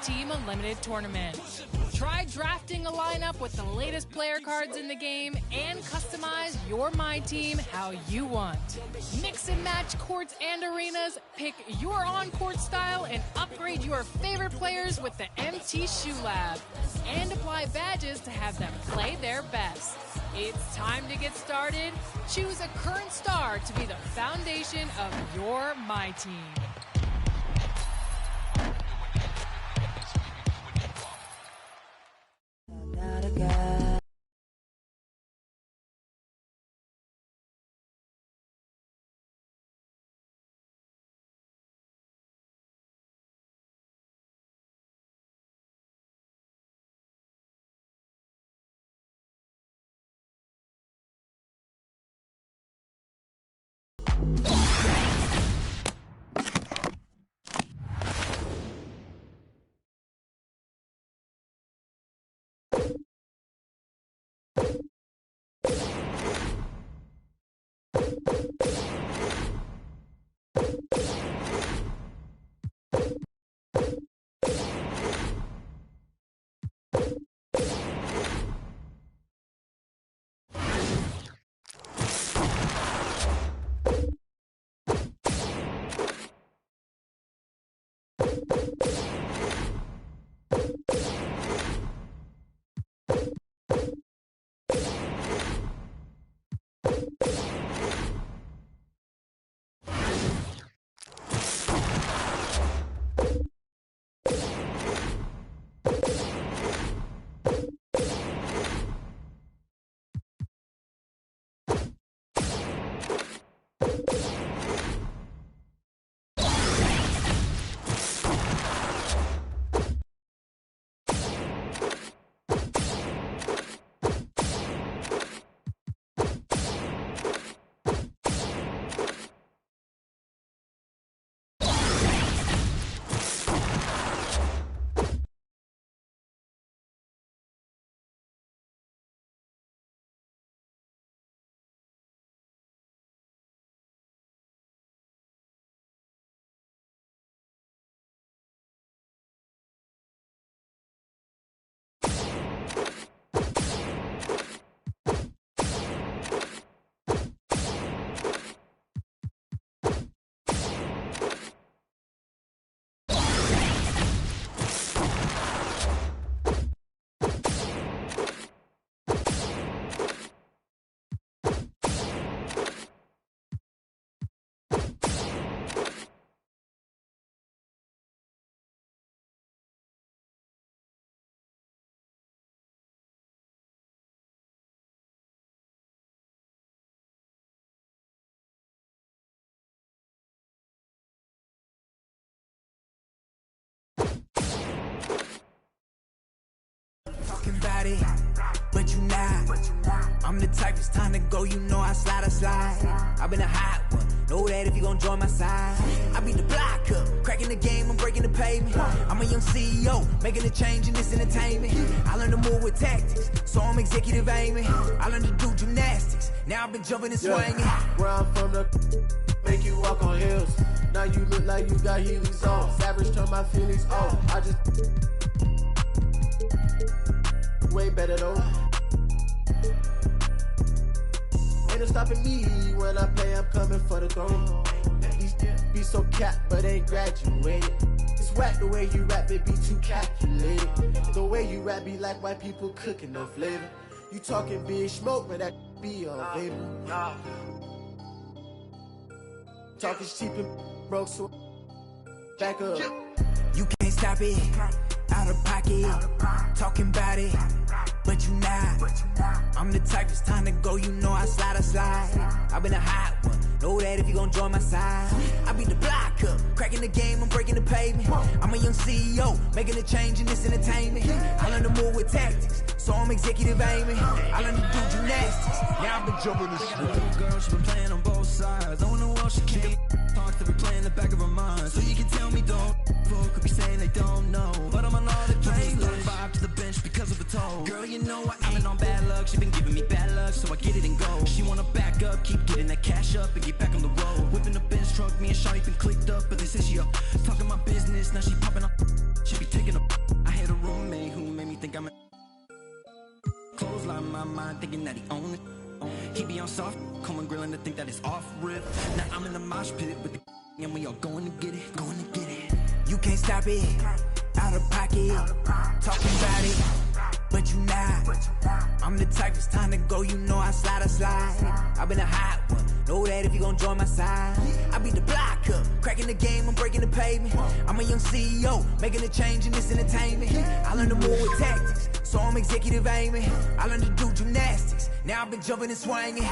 Team Unlimited Tournament. Try drafting a lineup with the latest player cards in the game and customize your My Team how you want. Mix and match courts and arenas, pick your on-court style, and upgrade your favorite players with the MT Shoe Lab. And apply badges to have them play their best. It's time to get started. Choose a current star to be the foundation of your My Team. About it, but you not. I'm the type, it's time to go, you know I slide. I've been a hot one, know that if you gon' join my side. I beat the block up, cracking the game, I'm breaking the pavement. I'm a young CEO, making a change in this entertainment. I learned to move with tactics, so I'm executive aiming. I learned to do gymnastics, now I've been jumping and swinging. Where I'm from, make you walk on hills. Now you look like you got Heelys on. Savage turn my feelings on. I just way better though. Ain't no stopping me when I play, I'm coming for the throne. These be so capped, but ain't graduated. It's whack the way you rap, it be too calculated. The way you rap be like white people cooking no flavor. You talking big smoke, but that be all vapor. Talk is cheap and broke, so back up. You can't stop it, out of pocket, talking about it, but you not. I'm the type, it's time to go, you know I slide. I've been a hot one, know that if you gon' join my side. I beat the block up, cracking the game, I'm breaking the pavement. I'm a young CEO, making a change in this entertainment. I learned to move with tactics, so I'm executive aiming. I learned to do gymnastics, now I've been jumping the shit. I got a little girl, she been playing on both sides. I don't know what she can't talk to be playing in the back of her mind. So you can tell me don't, could be saying they don't know, but I'm on all the playlist. Vibe to the bench because of the toe. Girl, you know I've been on bad luck, she been giving me bad luck, so I get it and go. She wanna back up, keep getting that cash up and get back on the road. Whipping the Benz truck, me and Shawty been clicked up, but they say she up talking my business, now she popping up. She be taking a. I had a roommate who made me think I'm a. Clothesline my mind, thinking that he own it. He be on soft, come and grilling to think that it's off rip. Now I'm in the mosh pit with the and we all going to get it, going to get it. You can't stop it, out of pocket, talking about it, but you not. I'm the type, it's time to go, you know I slide. I've been a hot one, know that if you gon' join my side. I beat the block up, cracking the game, I'm breaking the pavement. I'm a young CEO, making a change in this entertainment. I learned to move with tactics, so I'm executive aiming. I learned to do gymnastics, now I've been jumping and swinging.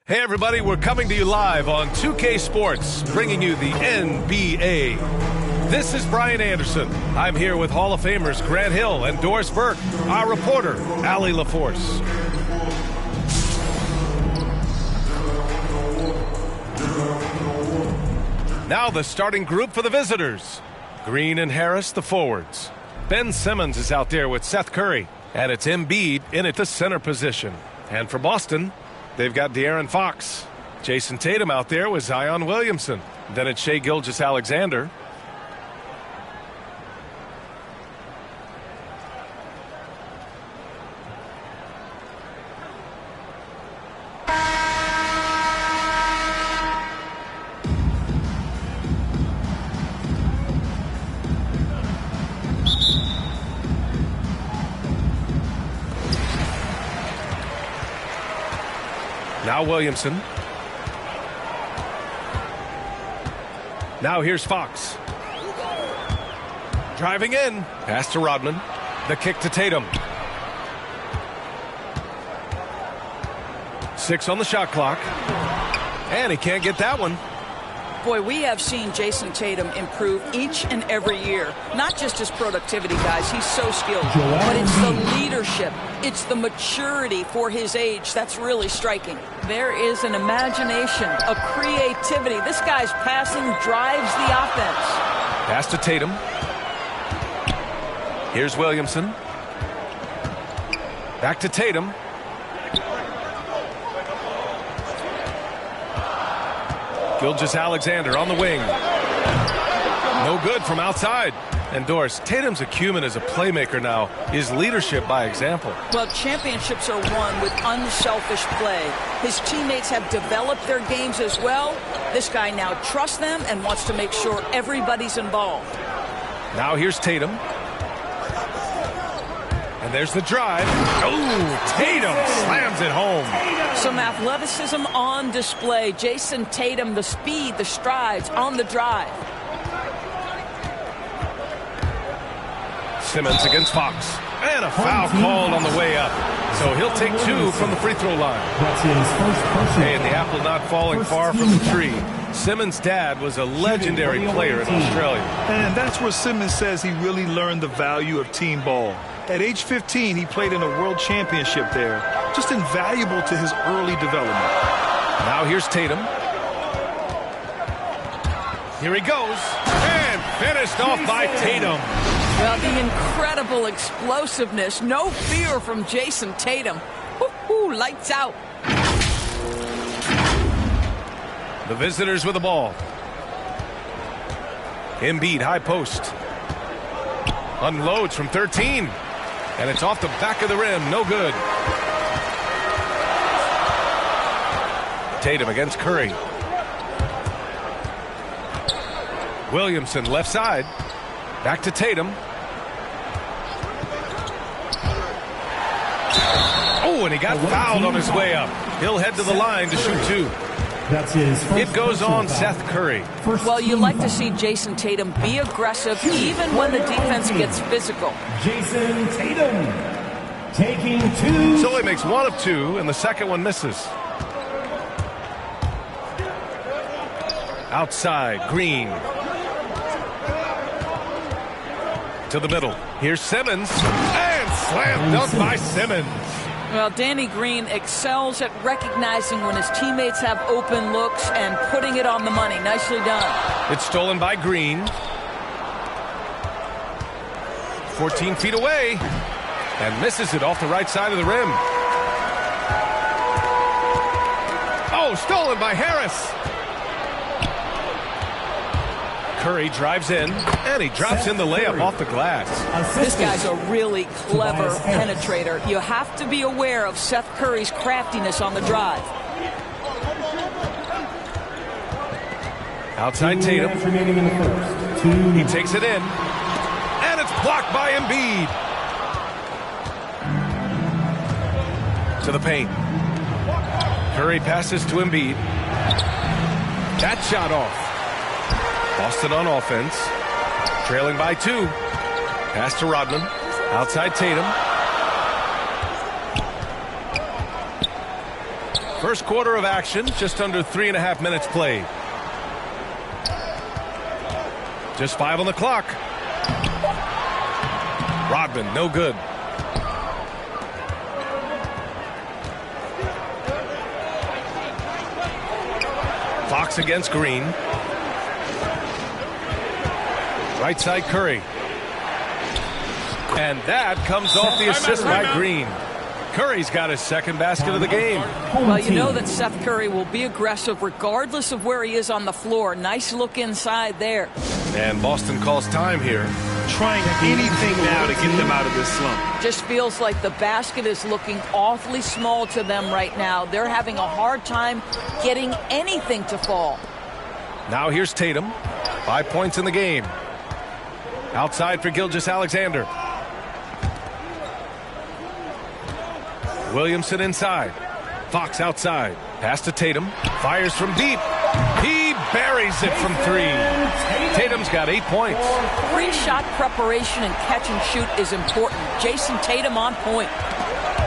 Hey everybody, we're coming to you live on 2K Sports, bringing you the NBA. This is Brian Anderson. I'm here with Hall of Famers Grant Hill and Doris Burke, our reporter, Allie LaForce. Now the starting group for the visitors. Green and Harris, the forwards. Ben Simmons is out there with Seth Curry, and it's Embiid in at the center position. And for Boston, they've got De'Aaron Fox. Jason Tatum out there with Zion Williamson. Then it's Shai Gilgeous-Alexander. Now Williamson. Now here's Fox. Driving in. Pass to Rodman. The kick to Tatum. 6 on the shot clock. And he can't get that one. Boy, we have seen Jason Tatum improve each and every year. Not just his productivity, guys. He's so skilled. But it's the leadership. It's the maturity for his age that's really striking. There is an imagination, a creativity. This guy's passing drives the offense. Pass to Tatum. Here's Williamson. Back to Tatum. Gilgeous-Alexander on the wing. No good from outside. And Doris, Tatum's acumen as a playmaker now is leadership by example. Well, championships are won with unselfish play. His teammates have developed their games as well. This guy now trusts them and wants to make sure everybody's involved. Now here's Tatum. And there's the drive. Oh, Tatum slams it home. Some athleticism on display. Jason Tatum, the speed, the strides on the drive. Simmons against Fox. And a foul called on the way up. So he'll take 2 from the free throw line. Hey, and the apple not falling far from the tree. Simmons' dad was a legendary player in Australia. And that's where Simmons says he really learned the value of team ball. At age 15, he played in a world championship there. Just invaluable to his early development. Now here's Tatum. Here he goes. And finished off by Tatum. Well, the incredible explosiveness. No fear from Jason Tatum. Woo-hoo, lights out. The visitors with the ball. Embiid, high post. Unloads from 13. And it's off the back of the rim. No good. Tatum against Curry. Williamson left side. Back to Tatum. Oh, and he got fouled on his way up. He'll head to the line to shoot 2. That's his first. It goes on Seth Curry. Well, you like to see Jason Tatum be aggressive even when the defense gets physical. Jason Tatum taking 2. So he makes 1 of 2, and the second one misses. Outside, Green. To the middle. Here's Simmons. And slam dunk by Simmons. Well, Danny Green excels at recognizing when his teammates have open looks and putting it on the money. Nicely done. It's stolen by Green. 14 feet away. And misses it off the right side of the rim. Oh, stolen by Harris. Curry drives in, and he drops in the layup off the glass. This guy's a really clever penetrator. You have to be aware of Seth Curry's craftiness on the drive. Outside Tatum. He takes it in, and it's blocked by Embiid. To the paint. Curry passes to Embiid. That shot off. Boston on offense. Trailing by 2. Pass to Rodman. Outside Tatum. First quarter of action, just under 3.5 minutes played. Just 5 on the clock. Rodman, no good. Fox against Green. Right side Curry. And that comes off the assist by Green. Curry's got his second basket of the game. Well, you know that Seth Curry will be aggressive regardless of where he is on the floor. Nice look inside there. And Boston calls time here. Trying anything now to get them out of this slump. Just feels like the basket is looking awfully small to them right now. They're having a hard time getting anything to fall. Now here's Tatum. 5 points in the game. Outside for Gilgeous-Alexander. Williamson inside. Fox outside. Pass to Tatum. Fires from deep. He buries it from 3. Tatum's got 8 points. Great shot preparation and catch and shoot is important. Jason Tatum on point.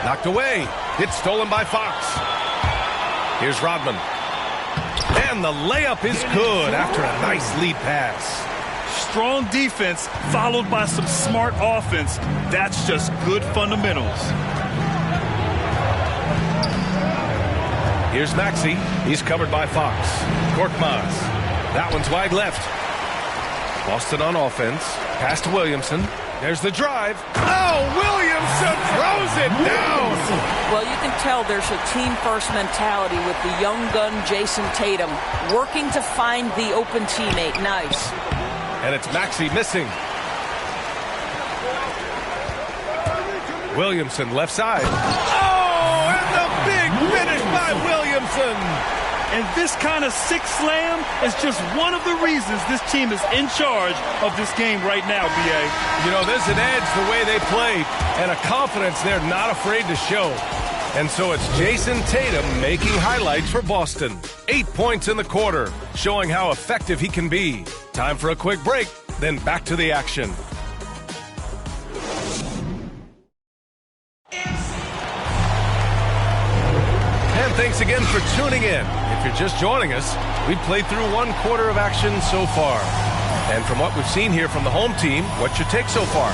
Knocked away. It's stolen by Fox. Here's Rodman. And the layup is good after a nice lead pass. Strong defense followed by some smart offense. That's just good fundamentals. Here's Maxey. He's covered by Fox. Korkmaz. That one's wide left. Boston on offense. Pass to Williamson. There's the drive. Oh, Williamson throws it down. Well, you can tell there's a team-first mentality with the young gun Jason Tatum working to find the open teammate. Nice. And it's Maxey missing. Williamson left side. Oh, and the big finish by Williamson. And this kind of sick slam is just one of the reasons this team is in charge of this game right now, B.A. You know, there's an edge the way they play and a confidence they're not afraid to show. And so it's Jason Tatum making highlights for Boston. 8 points in the quarter, showing how effective he can be. Time for a quick break, then back to the action. And thanks again for tuning in. If you're just joining us, we've played through 1 quarter of action so far. And from what we've seen here from the home team, what's your take so far?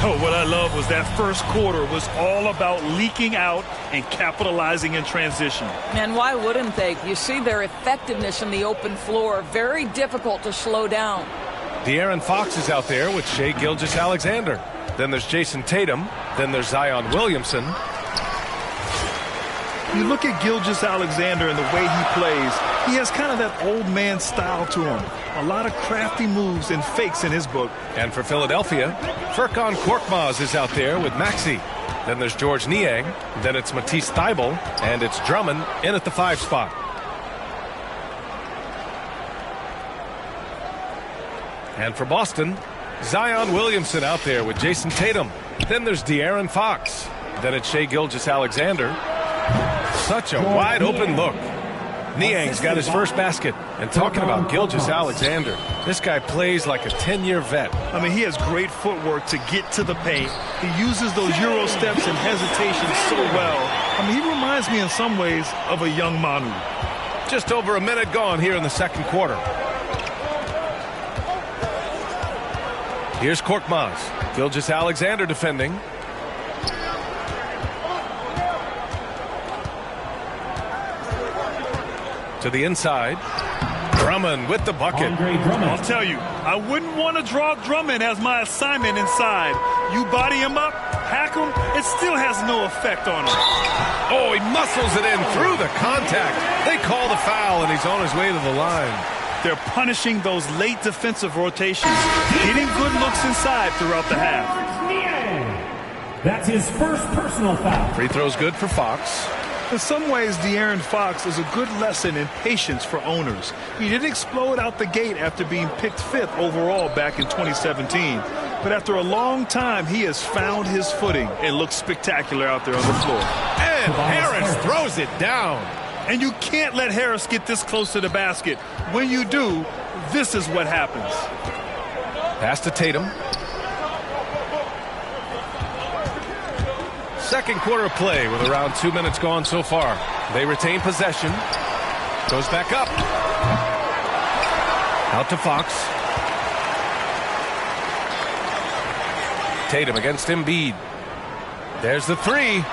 Oh, what I love was that first quarter was all about leaking out and capitalizing in transition. And why wouldn't they? You see their effectiveness in the open floor. Very difficult to slow down. De'Aaron Fox is out there with Shai Gilgeous-Alexander. Then there's Jason Tatum. Then there's Zion Williamson. You look at Gilgeous-Alexander and the way he plays, he has kind of that old man style to him. A lot of crafty moves and fakes in his book. And for Philadelphia, Furkan Korkmaz is out there with Maxey. Then there's George Niang. Then it's Matisse Thybulle. And it's Drummond in at the 5 spot. And for Boston, Zion Williamson out there with Jason Tatum. Then there's De'Aaron Fox. Then it's Shai Gilgeous-Alexander. Such a wide open look. Niang's got his first basket. And talking about Gilgeous-Alexander, this guy plays like a 10-year vet. I mean, he has great footwork to get to the paint. He uses those Euro steps and hesitation so well. I mean, he reminds me in some ways of a young Manu. Just over a minute gone here in the second quarter. Here's Korkmaz. Gilgeous-Alexander defending. To the inside. Drummond with the bucket. I'll tell you, I wouldn't want to draw Drummond as my assignment inside. You body him up, hack him, it still has no effect on him. Oh, he muscles it in through the contact. They call the foul, and he's on his way to the line. They're punishing those late defensive rotations, getting good looks inside throughout the half. That's his first personal foul. Free throw's good for Fox. In some ways, De'Aaron Fox is a good lesson in patience for owners. He didn't explode out the gate after being picked 5th overall back in 2017. But after a long time, he has found his footing and looks spectacular out there on the floor. And Harris throws it down. And you can't let Harris get this close to the basket. When you do, this is what happens. Pass to Tatum. Second quarter play with around 2 minutes gone so far. They retain possession. Goes back up. Out to Fox. Tatum against Embiid. There's the three.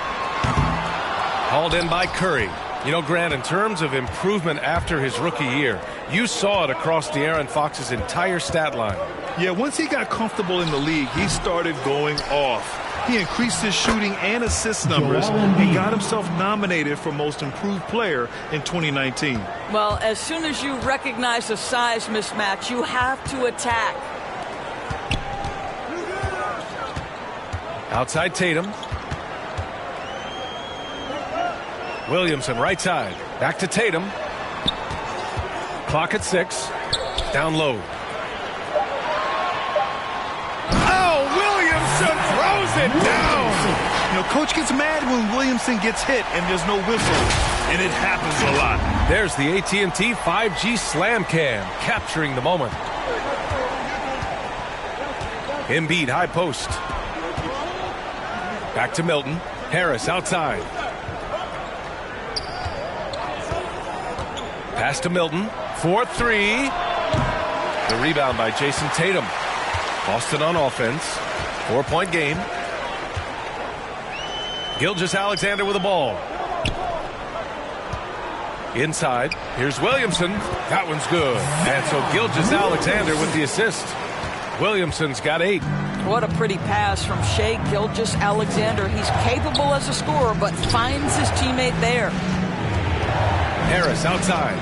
Hauled in by Curry. You know, Grant, in terms of improvement after his rookie year, you saw it across De'Aaron Fox's entire stat line. Yeah, once he got comfortable in the league, he started going off. He increased his shooting and assist numbers and got himself nominated for Most Improved Player in 2019. Well, as soon as you recognize a size mismatch, you have to attack. Outside Tatum. Williamson right side. Back to Tatum. Clock at 6. Down low. Throws it down. You know, coach gets mad when Williamson gets hit and there's no whistle, and it happens a lot. There's the AT&T 5G Slam Cam capturing the moment. Embiid high post. Back to Milton. Harris outside. Pass to Milton. 4-3. The rebound by Jason Tatum. Boston on offense. 4-point game. Gilgeous-Alexander with the ball. Inside. Here's Williamson. That one's good. And so Gilgeous-Alexander with the assist. Williamson's got 8. What a pretty pass from Shai Gilgeous-Alexander. He's capable as a scorer, but finds his teammate there. Harris outside.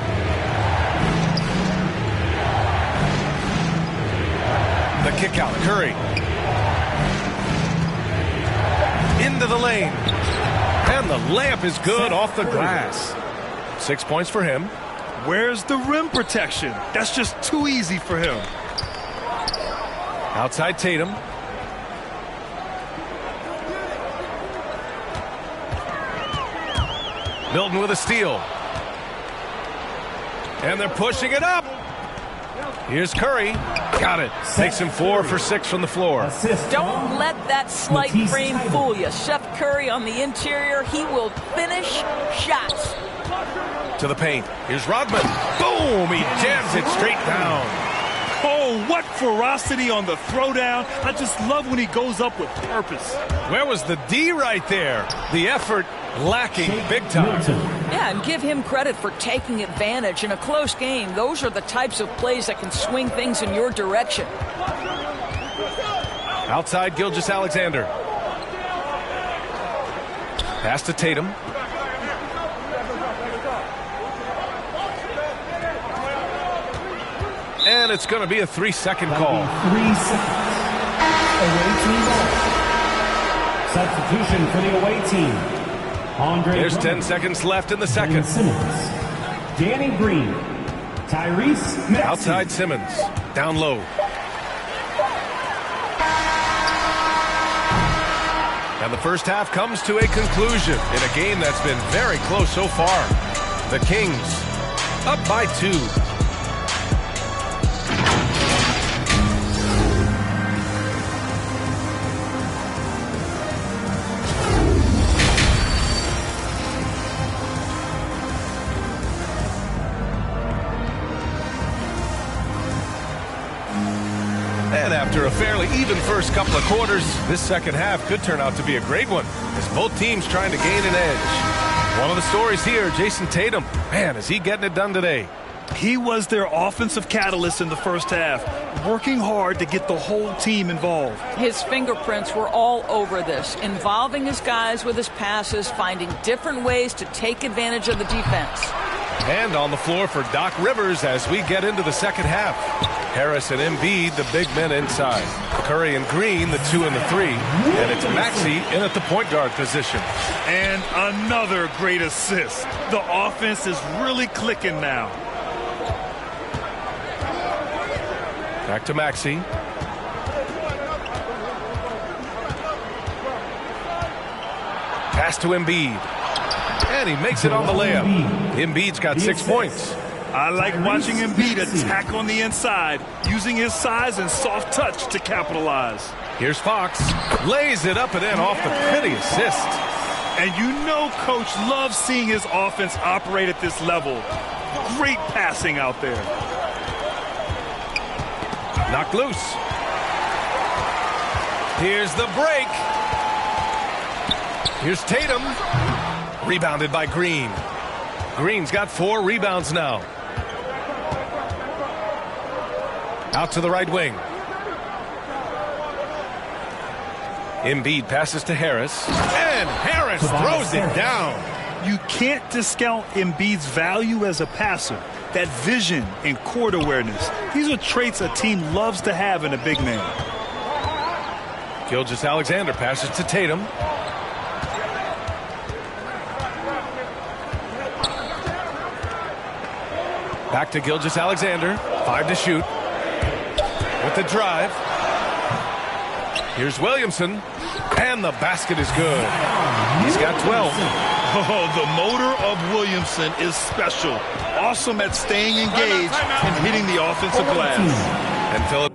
The kick out. Curry. Into the lane. And the layup is good off the glass. 6 points for him. Where's the rim protection? That's just too easy for him. Outside Tatum. Milton with a steal. And they're pushing it up. Here's Curry. Got it. Takes him 4 for 6 from the floor. Don't let that slight frame fool you. Seth Curry on the interior. He will finish shots. To the paint. Here's Rodman. Boom! He jams it straight down. Oh, what ferocity on the throwdown. I just love when he goes up with purpose. Where was the D right there? The effort lacking big time. Yeah, and give him credit for taking advantage in a close game. Those are the types of plays that can swing things in your direction. Outside Gilgeous-Alexander. Pass to Tatum. And it's going to be a 3-second call. 3 seconds. Away team ball. Substitution for the away team. There's 10 seconds left in the second. Simmons. Danny Green. Tyrese Maxey. Outside Simmons. Down low. And the first half comes to a conclusion in a game that's been very close so far. The Kings up by 2. After a fairly even first couple of quarters, this second half could turn out to be a great one as both teams trying to gain an edge. One of the stories here, Jason Tatum. Man, is he getting it done today? He was their offensive catalyst in the first half, working hard to get the whole team involved. His fingerprints were all over this, involving his guys with his passes, finding different ways to take advantage of the defense. And on the floor for Doc Rivers as we get into the second half. Harris and Embiid, the big men inside. Curry and Green, the 2 and the 3. And it's Maxey in at the point guard position. And another great assist. The offense is really clicking now. Back to Maxey. Pass to Embiid. And he makes it on the layup. Embiid's got 6 points. I like watching Embiid attack on the inside, using his size and soft touch to capitalize. Here's Fox. Lays it up and in off the pretty assist. And you know Coach loves seeing his offense operate at this level. Great passing out there. Knocked loose. Here's the break. Here's Tatum. Rebounded by Green. Green's got 4 rebounds now. Out to the right wing. Embiid passes to Harris. And Harris throws it down. You can't discount Embiid's value as a passer. That vision and court awareness. These are traits a team loves to have in a big man. Gilgeous-Alexander passes to Tatum. Back to Gilgeous-Alexander. 5 to shoot. With the drive. Here's Williamson. And the basket is good. He's got 12. Oh, the motor of Williamson is special. Awesome at staying engaged and hitting the offensive glass. And Philip.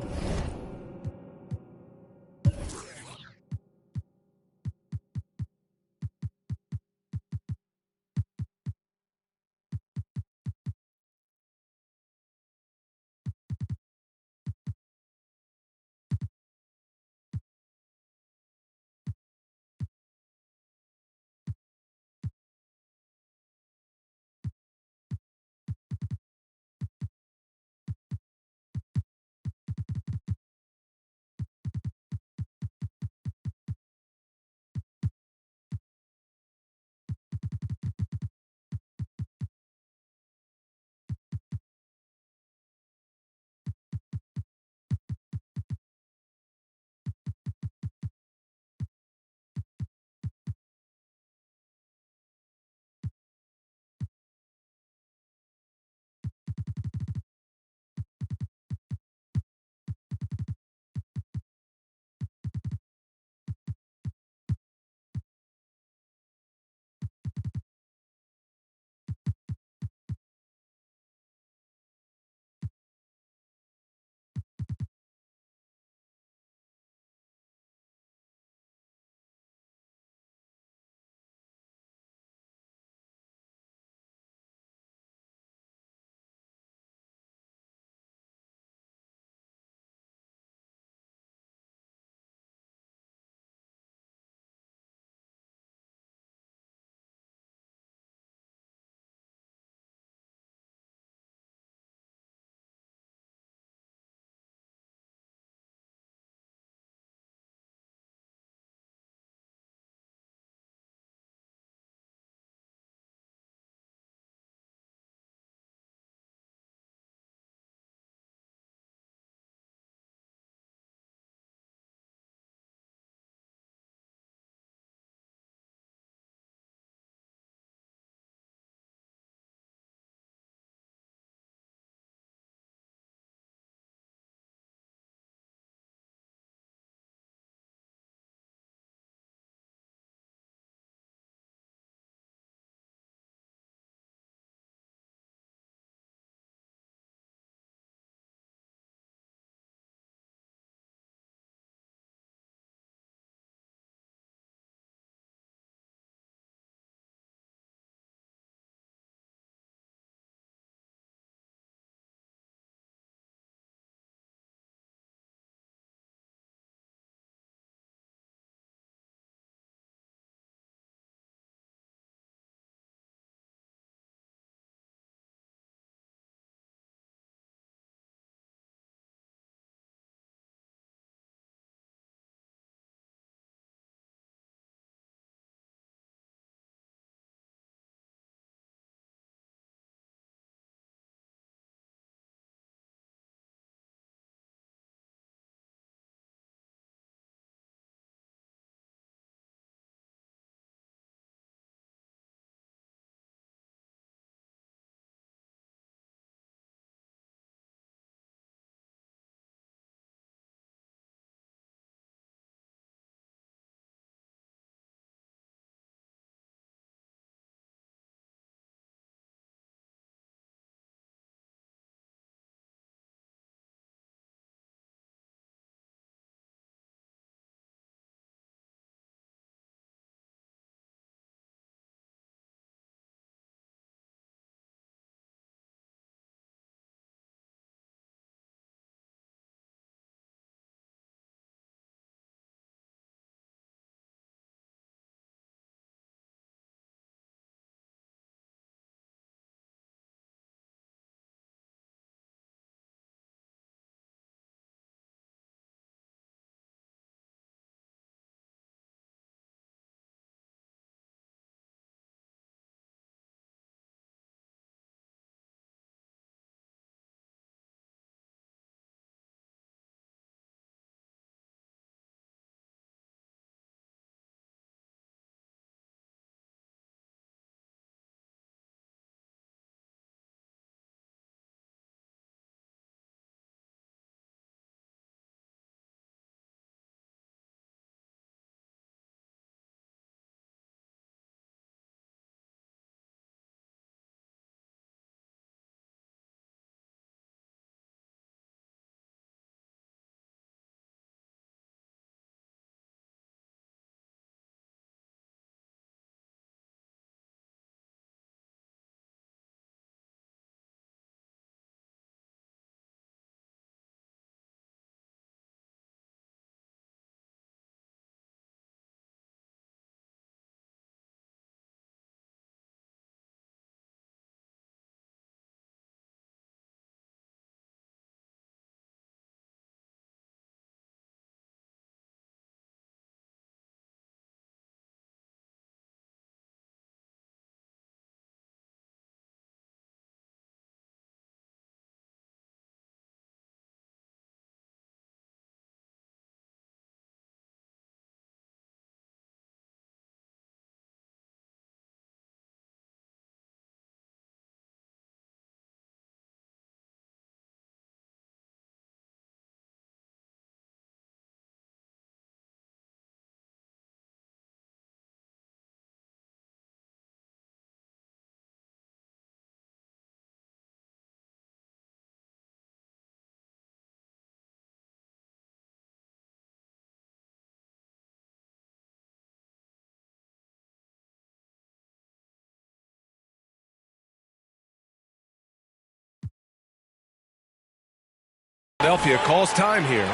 Philadelphia calls time here.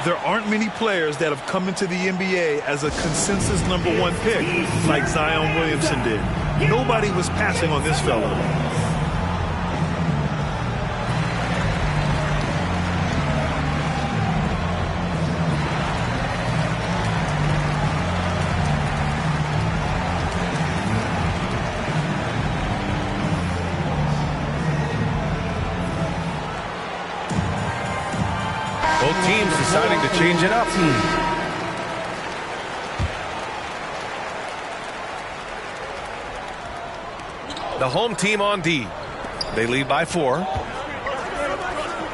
There aren't many players that have come into the NBA as a consensus #1 pick like Zion Williamson did. Nobody was passing on this fella. Both teams deciding to change it up. The home team on D. They lead by 4.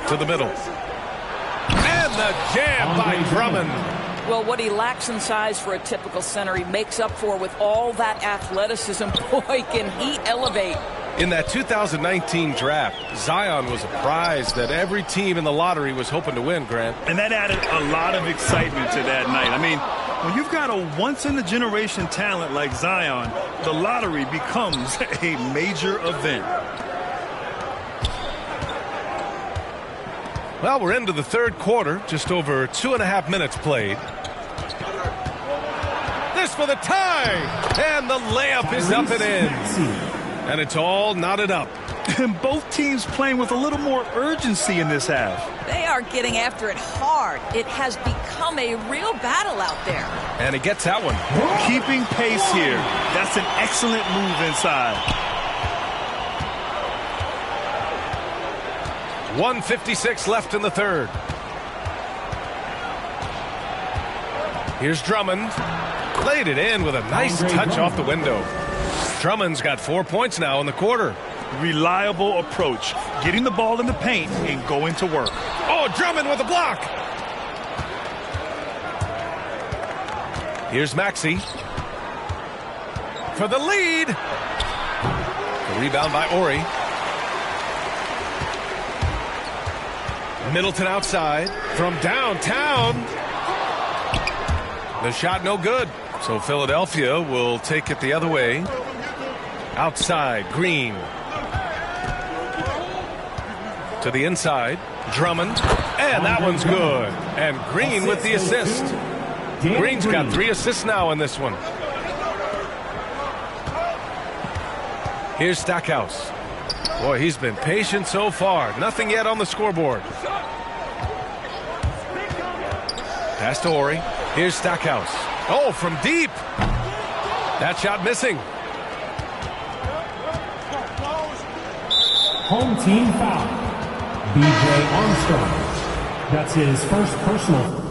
To the middle. And the jam by Drummond. Well, what he lacks in size for a typical center, he makes up for with all that athleticism. Boy, can he elevate. In that 2019 draft, Zion was a prize that every team in the lottery was hoping to win, Grant. And that added a lot of excitement to that night. I mean, when you've got a once-in-a-generation talent like Zion, the lottery becomes a major event. Well, we're into the third quarter, just over 2.5 minutes played. This for the tie! And the layup is up and in. And it's all knotted up. And both teams playing with a little more urgency in this half. They are getting after it hard. It has become a real battle out there. And he gets that one. Keeping pace here. That's an excellent move inside. 1:56 left in the third. Here's Drummond. Laid it in with a nice touch off the window. Drummond's got 4 points now in the quarter. Reliable approach. Getting the ball in the paint and going to work. Oh, Drummond with a block. Here's Maxey. For the lead. The rebound by Ori. Middleton outside. From downtown. The shot no good. So Philadelphia will take it the other way. Outside, Green. To the inside, Drummond. And that one's good. And Green with the assist. Green's got 3 assists now in this one. Here's Stackhouse. Boy, he's been patient so far. Nothing yet on the scoreboard. Pass to Ori. Here's Stackhouse. Oh, from deep. That shot missing. Home team foul. B.J. Armstrong. That's his first personal.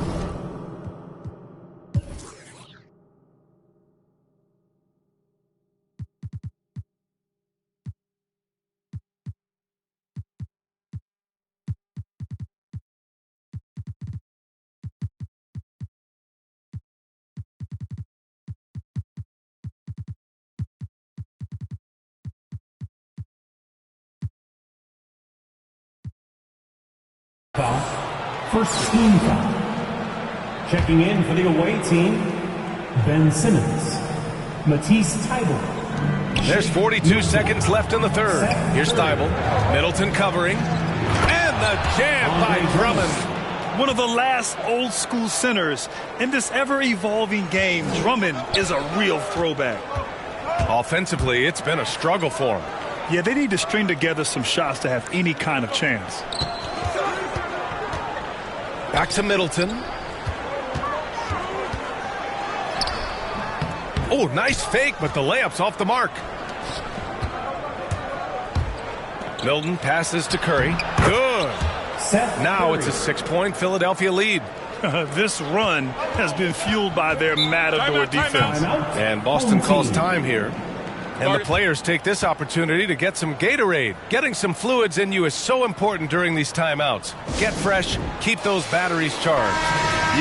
First team foul. Checking in for the away team, Ben Simmons. Matisse Thybulle. There's 42 seconds left in the third. Here's Thybulle. Middleton covering. And the jam by Drummond. One of the last old school centers in this ever-evolving game. Drummond is a real throwback. Offensively, it's been a struggle for him. Yeah, they need to string together some shots to have any kind of chance. Back to Middleton. Oh, nice fake, but the layup's off the mark. Milton passes to Curry. Good. Now it's a 6-point Philadelphia lead. This run has been fueled by their Matador defense. And Boston calls time here. And the players take this opportunity to get some Gatorade. Getting some fluids in you is so important during these timeouts. Get fresh, keep those batteries charged.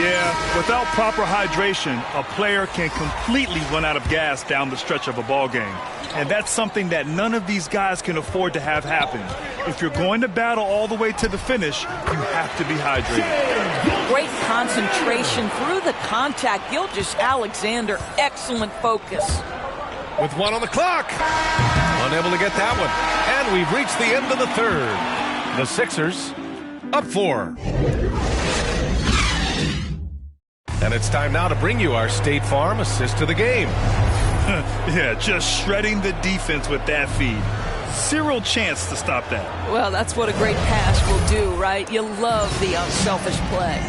Yeah, without proper hydration, a player can completely run out of gas down the stretch of a ball game. And that's something that none of these guys can afford to have happen. If you're going to battle all the way to the finish, you have to be hydrated. Great concentration through the contact. Gilgeous-Alexander, excellent focus. With 1 on the clock. Unable to get that one. And we've reached the end of the third. The Sixers up 4. And it's time now to bring you our State Farm assist to the game. Yeah, just shredding the defense with that feed. Zero chance to stop that. Well, that's what a great pass will do, right? You love the unselfish play.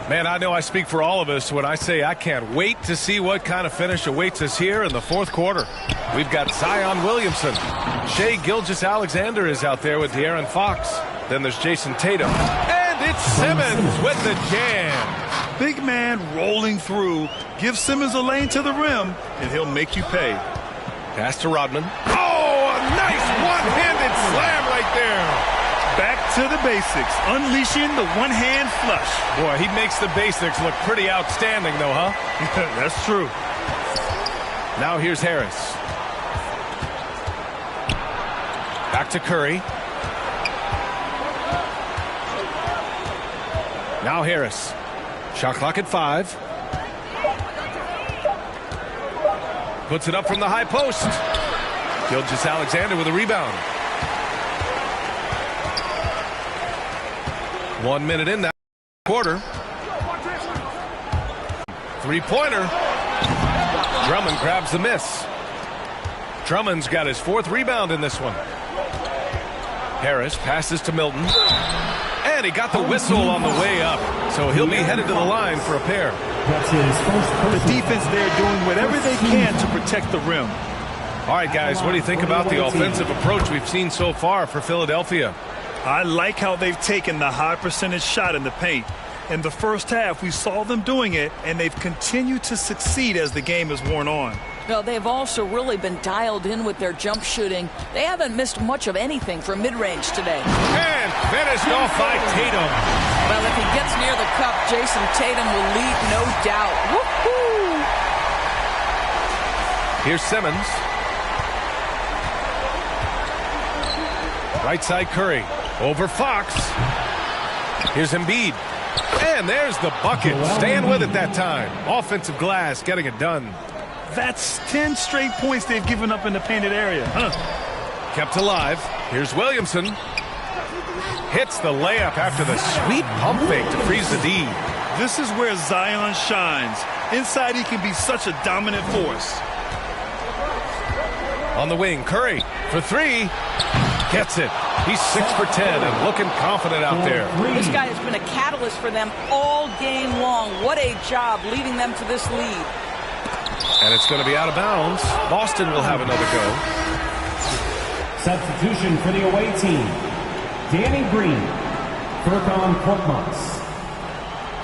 Man, I know I speak for all of us when I say I can't wait to see what kind of finish awaits us here in the 4th quarter. We've got Zion Williamson. Shai Gilgeous-Alexander is out there with De'Aaron Fox. Then there's Jason Tatum. And it's Simmons with the jam. Big man rolling through. Give Simmons a lane to the rim, and he'll make you pay. Pass to Rodman. Oh, a nice one-handed slam right there. Back to the basics, unleashing the one-hand flush. Boy, he makes the basics look pretty outstanding, though, huh? That's true. Now here's Harris. Back to Curry. Now Harris. Shot clock at 5. Puts it up from the high post. Gilgeous-Alexander with a rebound. 1 minute in that quarter. Three-pointer. Drummond grabs the miss. Drummond's got his 4th rebound in this one. Harris passes to Milton. And he got the whistle on the way up. So he'll be headed to the line for a pair. That's his first The defense there doing whatever they can to protect the rim. All right, guys, what do you think about the offensive approach we've seen so far for Philadelphia? I like how they've taken the high percentage shot in the paint. In the first half, we saw them doing it, and they've continued to succeed as the game has worn on. Well, they've also really been dialed in with their jump shooting. They haven't missed much of anything from mid-range today. And finished off by Tatum. Well, if he gets near the cup, Jason Tatum will lead, no doubt. Woo-hoo! Here's Simmons. Right side Curry. Over Fox. Here's Embiid. And there's the bucket. Staying with it that time. Offensive glass getting it done. That's 10 straight points they've given up in the painted area. Kept alive. Here's Williamson. Hits the layup after the sweet pump fake to freeze the D. This is where Zion shines. Inside, he can be such a dominant force. On the wing, Curry for 3. Gets it. He's 6 for 10 and looking confident out there. This guy has been a catalyst for them all game long. What a job leading them to this lead. And it's going to be out of bounds. Boston will have another go. substitution for the away team. Danny Green, Furkan Korkmaz.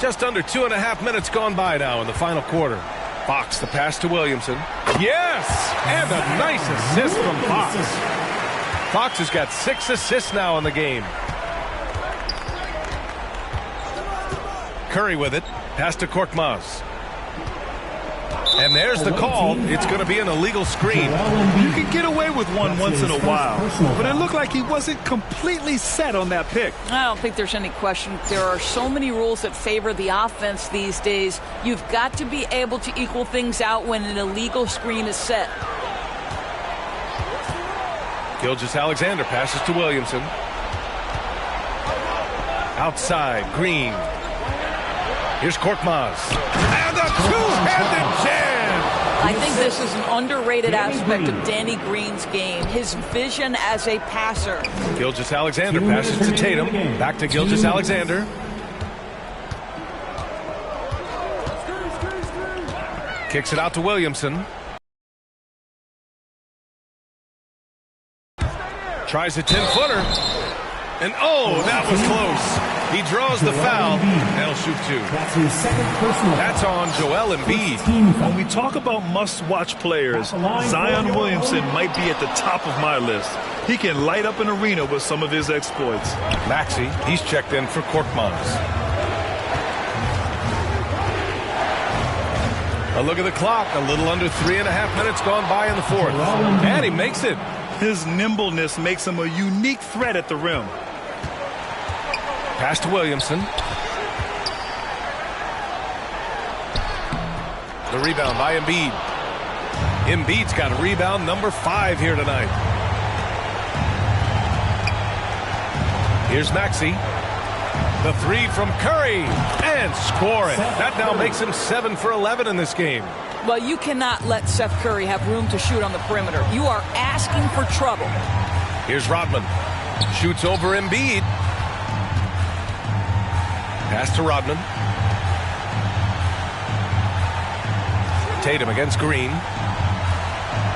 Just under 2.5 minutes gone by now in the final quarter. Fox, the pass to Williamson. Yes! And a nice assist from Fox. Fox has got 6 assists now in the game. Curry with it. Pass to Korkmaz. And there's the call. It's going to be an illegal screen. You can get away with one once in a while, but it looked like he wasn't completely set on that pick. I don't think there's any question. There are so many rules that favor the offense these days. You've got to be able to equal things out when an illegal screen is set. Gilgeous-Alexander passes to Williamson. Outside, Green. Here's Korkmaz. And a two-handed jam! I think this is an underrated aspect of Danny Green's game, his vision as a passer. Gilgeous-Alexander passes to Tatum. Back to Gilgeous-Alexander. Kicks it out to Williamson. Tries a 10-footer. And oh, that was close. He draws the foul, and he'll shoot 2. That's his second personal. That's on Joel Embiid. When we talk about must-watch players, Zion Williamson might be at the top of my list. He can light up an arena with some of his exploits. Maxey, he's checked in for Korkmaz. A look at the clock. A little under 3.5 minutes gone by in the fourth. And he makes it. His nimbleness makes him a unique threat at the rim. Pass to Williamson. The rebound by Embiid. Embiid's got a rebound number 5 here tonight. Here's Maxey. The three from Curry. And scoring. That now makes him 7 for 11 in this game. Well, you cannot let Seth Curry have room to shoot on the perimeter. You are asking for trouble. Here's Rodman. Shoots over Embiid. Pass to Rodman. Tatum against Green.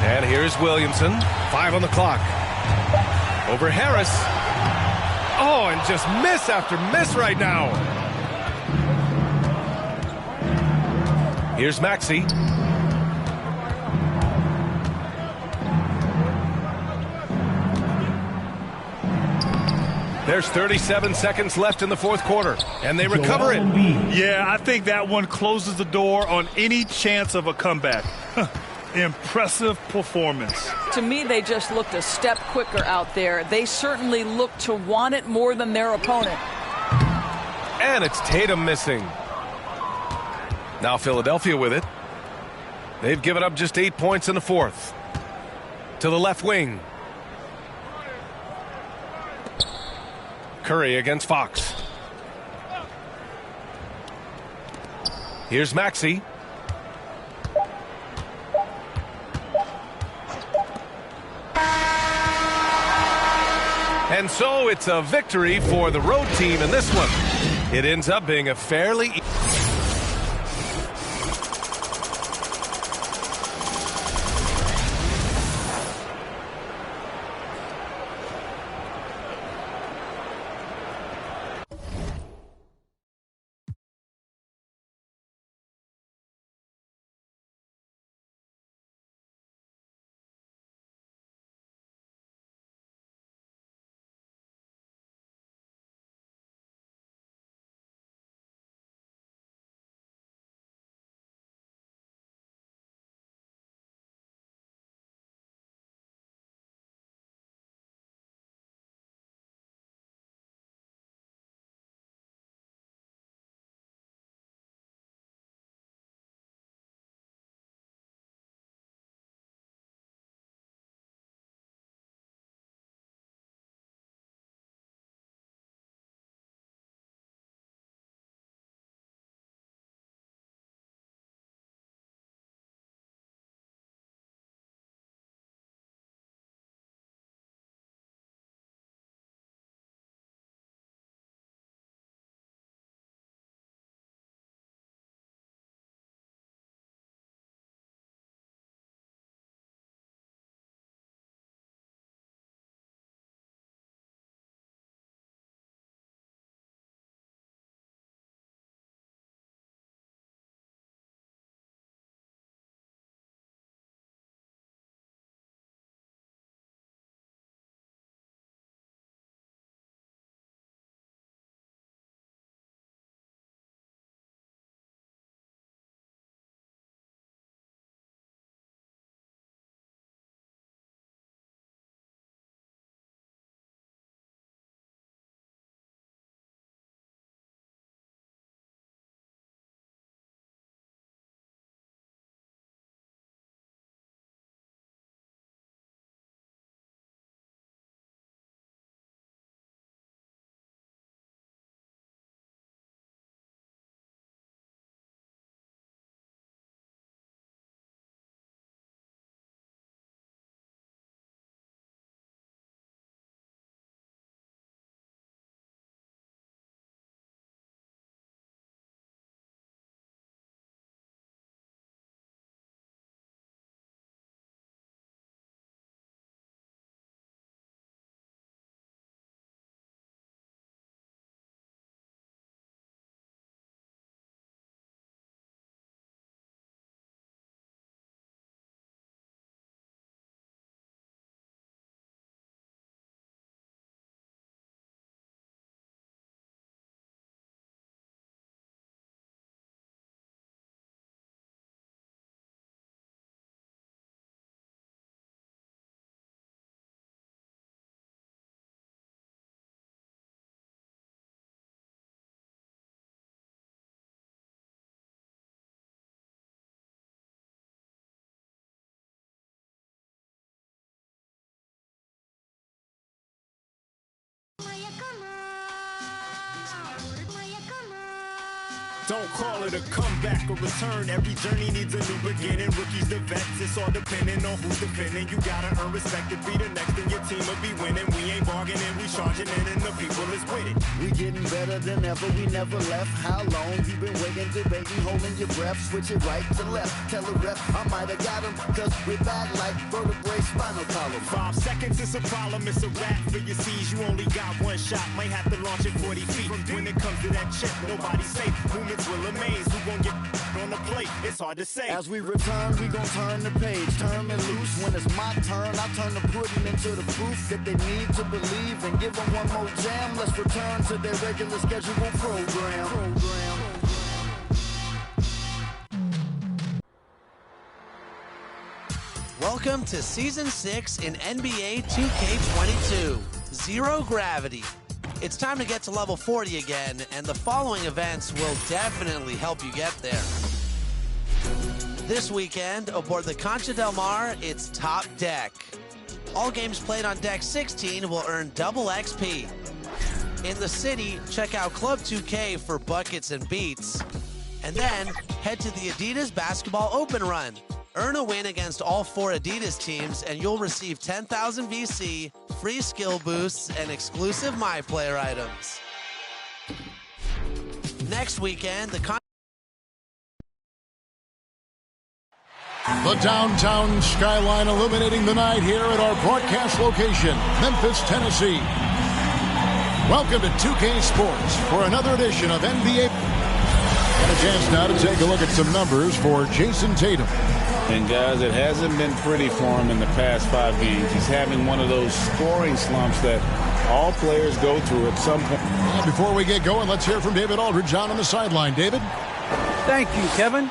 And here's Williamson. 5 on the clock. Over Harris. Oh, and just miss after miss right now. Here's Maxey. There's 37 seconds left in the fourth quarter, and they recover it. Yeah, I think that one closes the door on any chance of a comeback. Impressive performance. To me, they just looked a step quicker out there. They certainly looked to want it more than their opponent. And it's Tatum missing. Now Philadelphia with it. They've given up just 8 points in the fourth. To the left wing. Curry against Fox. Here's Maxey. And so it's a victory for the road team in this one. It ends up being a fairly Don't call it a comeback or return. Every journey needs a new beginning. Rookies to vets, it's all depending on who's defending. You gotta earn respect to be the next, and your team will be winning. We ain't bargaining, we charging in, and the people is with it. We getting better than ever, we never left. How long you been waiting, debating, holding your breath? Switch it right to left, tell a rep I might have got him, cause we're bad like vertebrae, spinal column. 5 seconds is a problem, it's a wrap for your C's. You only got one shot, might have to launch it 40 feet. When it comes to that chip, nobody's safe. Movements will amaze, who gon' get on the plate? It's hard to say. As we return, we gon' turn the page, turn it loose. When it's my turn, I turn the pudding into the proof that they need to believe, and give them one more jam. Let's return to their regular scheduled program. Welcome to Season 6 in NBA 2K22, Zero Gravity. It's time to get to level 40 again, and the following events will definitely help you get there. This weekend, aboard the Concha del Mar, it's Top Deck. All games played on Deck 16 will earn double XP. In the city, check out Club 2K for buckets and beats. And then, head to the Adidas Basketball Open Run. Earn a win against all 4 Adidas teams, and you'll receive 10,000 VC, free skill boosts, and exclusive My Player items. Next weekend, the downtown skyline illuminating the night here at our broadcast location, Memphis, Tennessee. Welcome to 2K Sports for another edition of NBA. And a chance now to take a look at some numbers for Jason Tatum. And guys, it hasn't been pretty for him in the past 5 games. He's having one of those scoring slumps that all players go through at some point. And before we get going, let's hear from David Aldridge on the sideline. David? Thank you, Kevin.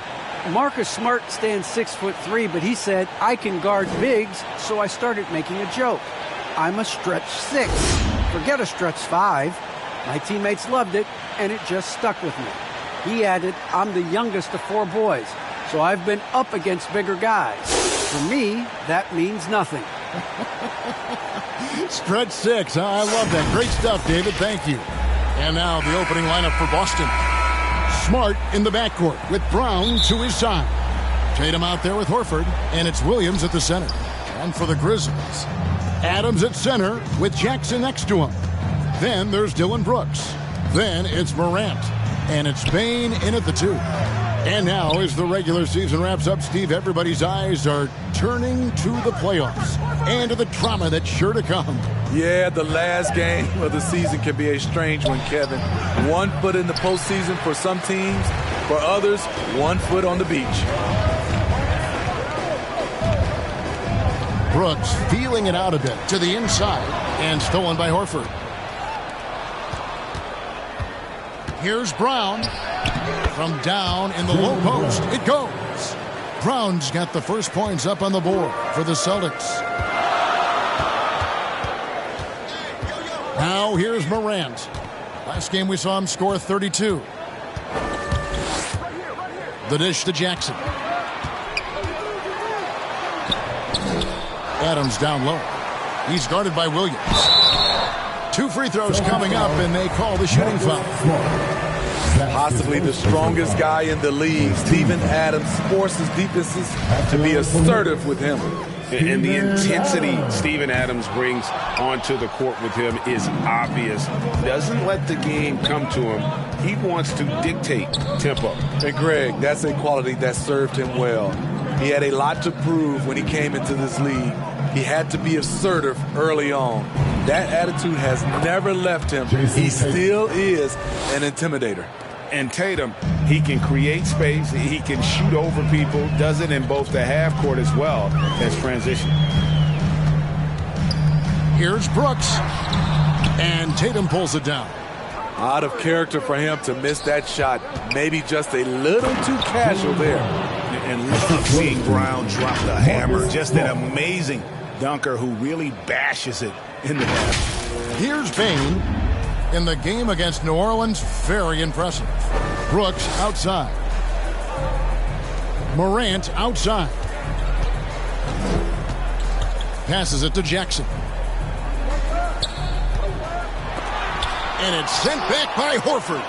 Marcus Smart stands 6'3", but he said, I can guard bigs, so I started making a joke. I'm a stretch 6. Forget a stretch 5. My teammates loved it, and it just stuck with me. He added, I'm the youngest of 4 boys, so I've been up against bigger guys. For me, that means nothing. Stretch 6, huh? I love that. Great stuff, David. Thank you. And now the opening lineup for Boston. Smart in the backcourt with Brown to his side. Tatum out there with Horford, and it's Williams at the center. And for the Grizzlies, Adams at center with Jackson next to him. Then there's Dylan Brooks. Then it's Morant. And it's Bane in at the 2. And now, as the regular season wraps up, Steve, everybody's eyes are turning to the playoffs and to the drama that's sure to come. Yeah, the last game of the season can be a strange one, Kevin. 1 foot in the postseason for some teams. For others, 1 foot on the beach. Brooks feeling it out a bit to the inside and stolen by Horford. Here's Brown from down in the low post. It goes. Brown's got the first points up on the board for the Celtics. Now here's Morant. Last game we saw him score 32. The dish to Jackson. Adams down low. He's guarded by Williams. 2 free throws coming up, and they call the shooting foul. Possibly the strongest guy in the league, Steven Adams, forces defenses to be assertive with him. And the intensity Steven Adams brings onto the court with him is obvious. He doesn't let the game come to him. He wants to dictate tempo. And Greg, that's a quality that served him well. He had a lot to prove when he came into this league. He had to be assertive early on. That attitude has never left him. He still is an intimidator. And Tatum, he can create space. He can shoot over people. Does it in both the half court as well as transition. Here's Brooks. And Tatum pulls it down. Out of character for him to miss that shot. Maybe just a little too casual there. And love seeing Brown drop the hammer. Just an amazing dunker who really bashes it in the net. Here's Bane. In the game against New Orleans, very impressive. Brooks outside. Morant outside. Passes it to Jackson. And it's sent back by Horford.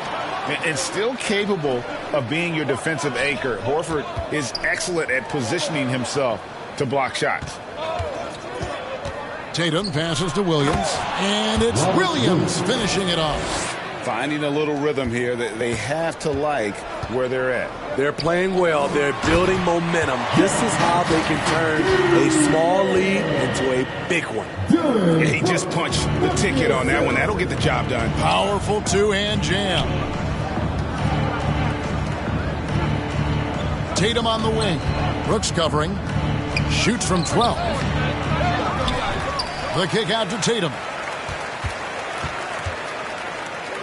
And still capable of being your defensive anchor. Horford is excellent at positioning himself to block shots. Tatum passes to Williams, and it's Williams finishing it off. Finding a little rhythm here that they have to like where they're at. They're playing well. They're building momentum. This is how they can turn a small lead into a big one. Yeah, he just punched the ticket on that one. That'll get the job done. Powerful two-hand jam. Tatum on the wing. Brooks covering. Shoots from 12. The kick out to Tatum.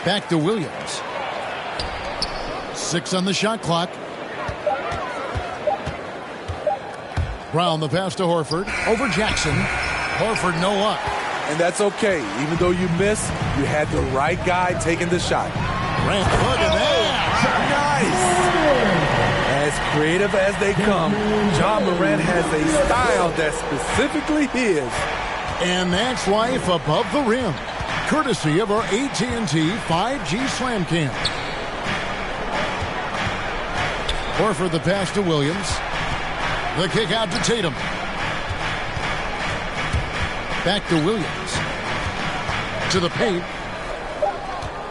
Back to Williams. 6 on the shot clock. Brown the pass to Horford. Over Jackson. Horford no up. And that's okay. Even though you miss, you had the right guy taking the shot. Grant, look at that. Nice. As creative as they come, John Morant has a style that's specifically his. And that's life above the rim. Courtesy of our AT&T 5G Slam Cam. Horford the pass to Williams. The kick out to Tatum. Back to Williams. To the paint.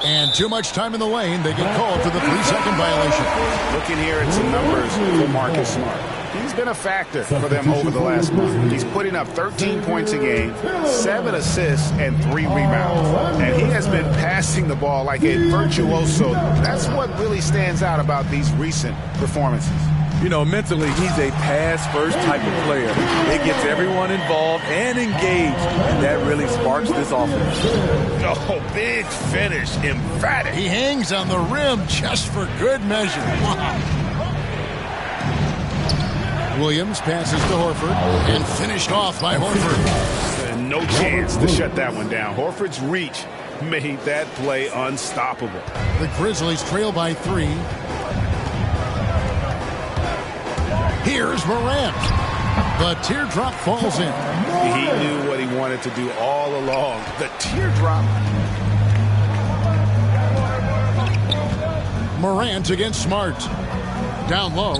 And too much time in the lane. They get called for the 3-second violation. Looking here at some numbers for Marcus Smart. He's been a factor for them over the last month. He's putting up 13 points a game, 7 assists, and 3 rebounds. And he has been passing the ball like a virtuoso. That's what really stands out about these recent performances. You know, mentally, he's a pass-first type of player. It gets everyone involved and engaged, and that really sparks this offense. Oh, big finish, emphatic. He hangs on the rim just for good measure. Wow. Williams passes to Horford and finished off by Horford. No chance to shut that one down. Horford's reach made that play unstoppable. The Grizzlies trail by 3. Here's Morant. The teardrop falls in. He knew what he wanted to do all along. The teardrop. Morant against Smart. Down low.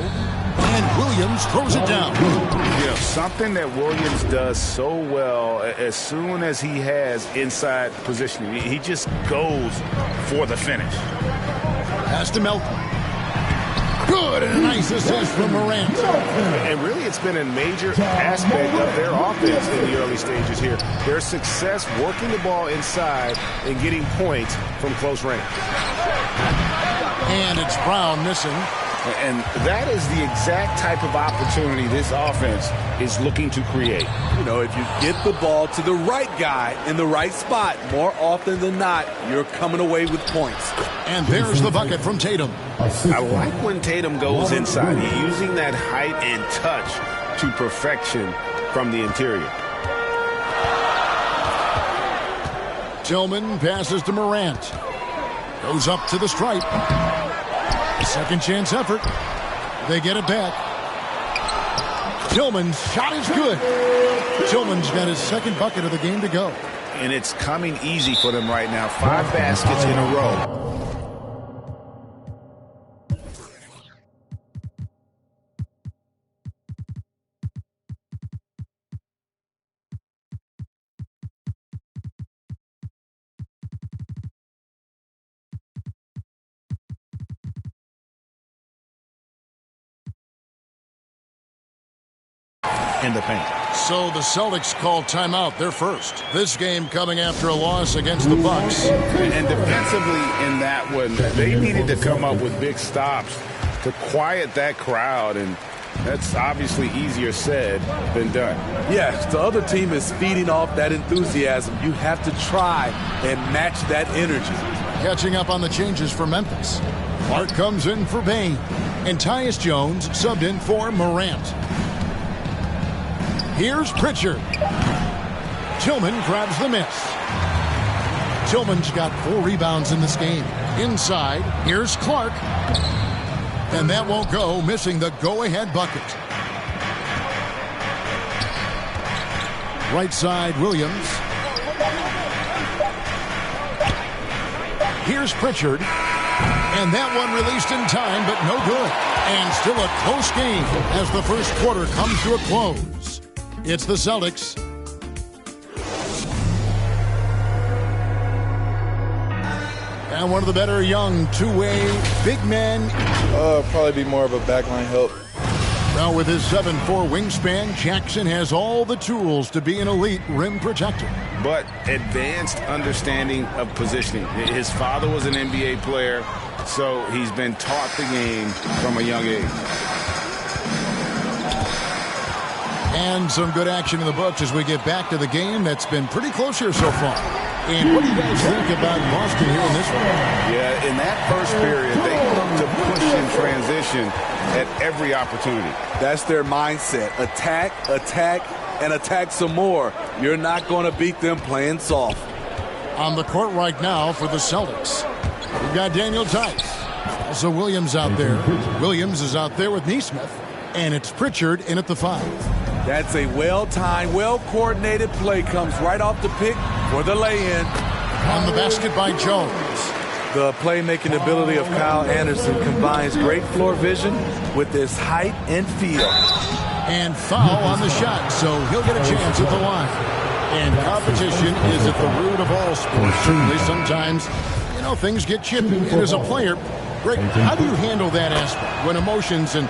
And Williams throws it down. You know, something that Williams does so well as soon as he has inside positioning, he just goes for the finish. Pass to Melton. Good, and a nice assist from Morant. And really, it's been a major aspect of their offense in the early stages here. Their success working the ball inside and getting points from close range. And it's Brown missing. And that is the exact type of opportunity this offense is looking to create. You know, if you get the ball to the right guy in the right spot, more often than not, you're coming away with points. And there's the bucket from Tatum. I like when Tatum goes inside. He's using that height and touch to perfection from the interior. Tillman passes to Morant. Goes up to the stripe. Second chance effort. They get it back. Tillman's shot is good. Tillman's got his second bucket of the game to go. And it's coming easy for them right now. 5 baskets in a row. In the paint. So the Celtics call timeout. They're first. This game coming after a loss against the Bucks. And defensively in that one, they needed to come up with big stops to quiet that crowd, and that's obviously easier said than done. Yes, the other team is feeding off that enthusiasm. You have to try and match that energy. Catching up on the changes for Memphis. Clark comes in for Bain, and Tyus Jones subbed in for Morant. Here's Pritchard. Tillman grabs the miss. Tillman's got 4 rebounds in this game. Inside, here's Clark. And that won't go, missing the go-ahead bucket. Right side, Williams. Here's Pritchard. And that one released in time, but no good. And still a close game as the first quarter comes to a close. It's the Celtics. And one of the better young two-way big men. Probably be more of a backline help. Well, with his 7'4" wingspan, Jackson has all the tools to be an elite rim protector. But advanced understanding of positioning. His father was an NBA player, so he's been taught the game from a young age. And some good action in the books as we get back to the game that's been pretty close here so far. And what do you guys think about Boston here in this one? Yeah, in that first period, they look to push in transition at every opportunity. That's their mindset. Attack, attack, and attack some more. You're not going to beat them playing soft. On the court right now for the Celtics, we've got Daniel Tice. Also Williams out there. Williams is out there with Nesmith. And it's Pritchard in at the 5. That's a well-timed, well-coordinated play. Comes right off the pick for the lay-in. On the basket by Jones. The playmaking ability of Kyle Anderson combines great floor vision with his height and feel. And foul on the shot, so he'll get a chance at the line. And competition is at the root of all sports. Certainly sometimes, things get chippy. And as a player, Greg, how do you handle that aspect when emotions and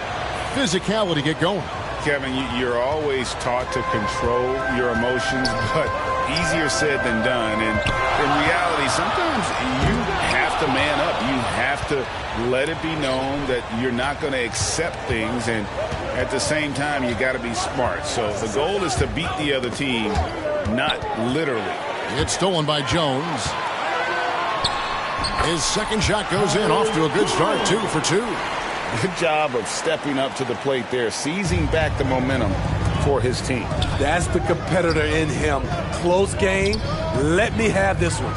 physicality get going? Kevin, you're always taught to control your emotions, but easier said than done. And in reality, sometimes you have to man up. You have to let it be known that you're not going to accept things. And at the same time, you got to be smart. So the goal is to beat the other team, not literally. It's stolen by Jones. His second shot goes in, off to a good start, 2 for 2. Good job of stepping up to the plate there, seizing back the momentum for his team. That's the competitor in him. Close game. Let me have this one.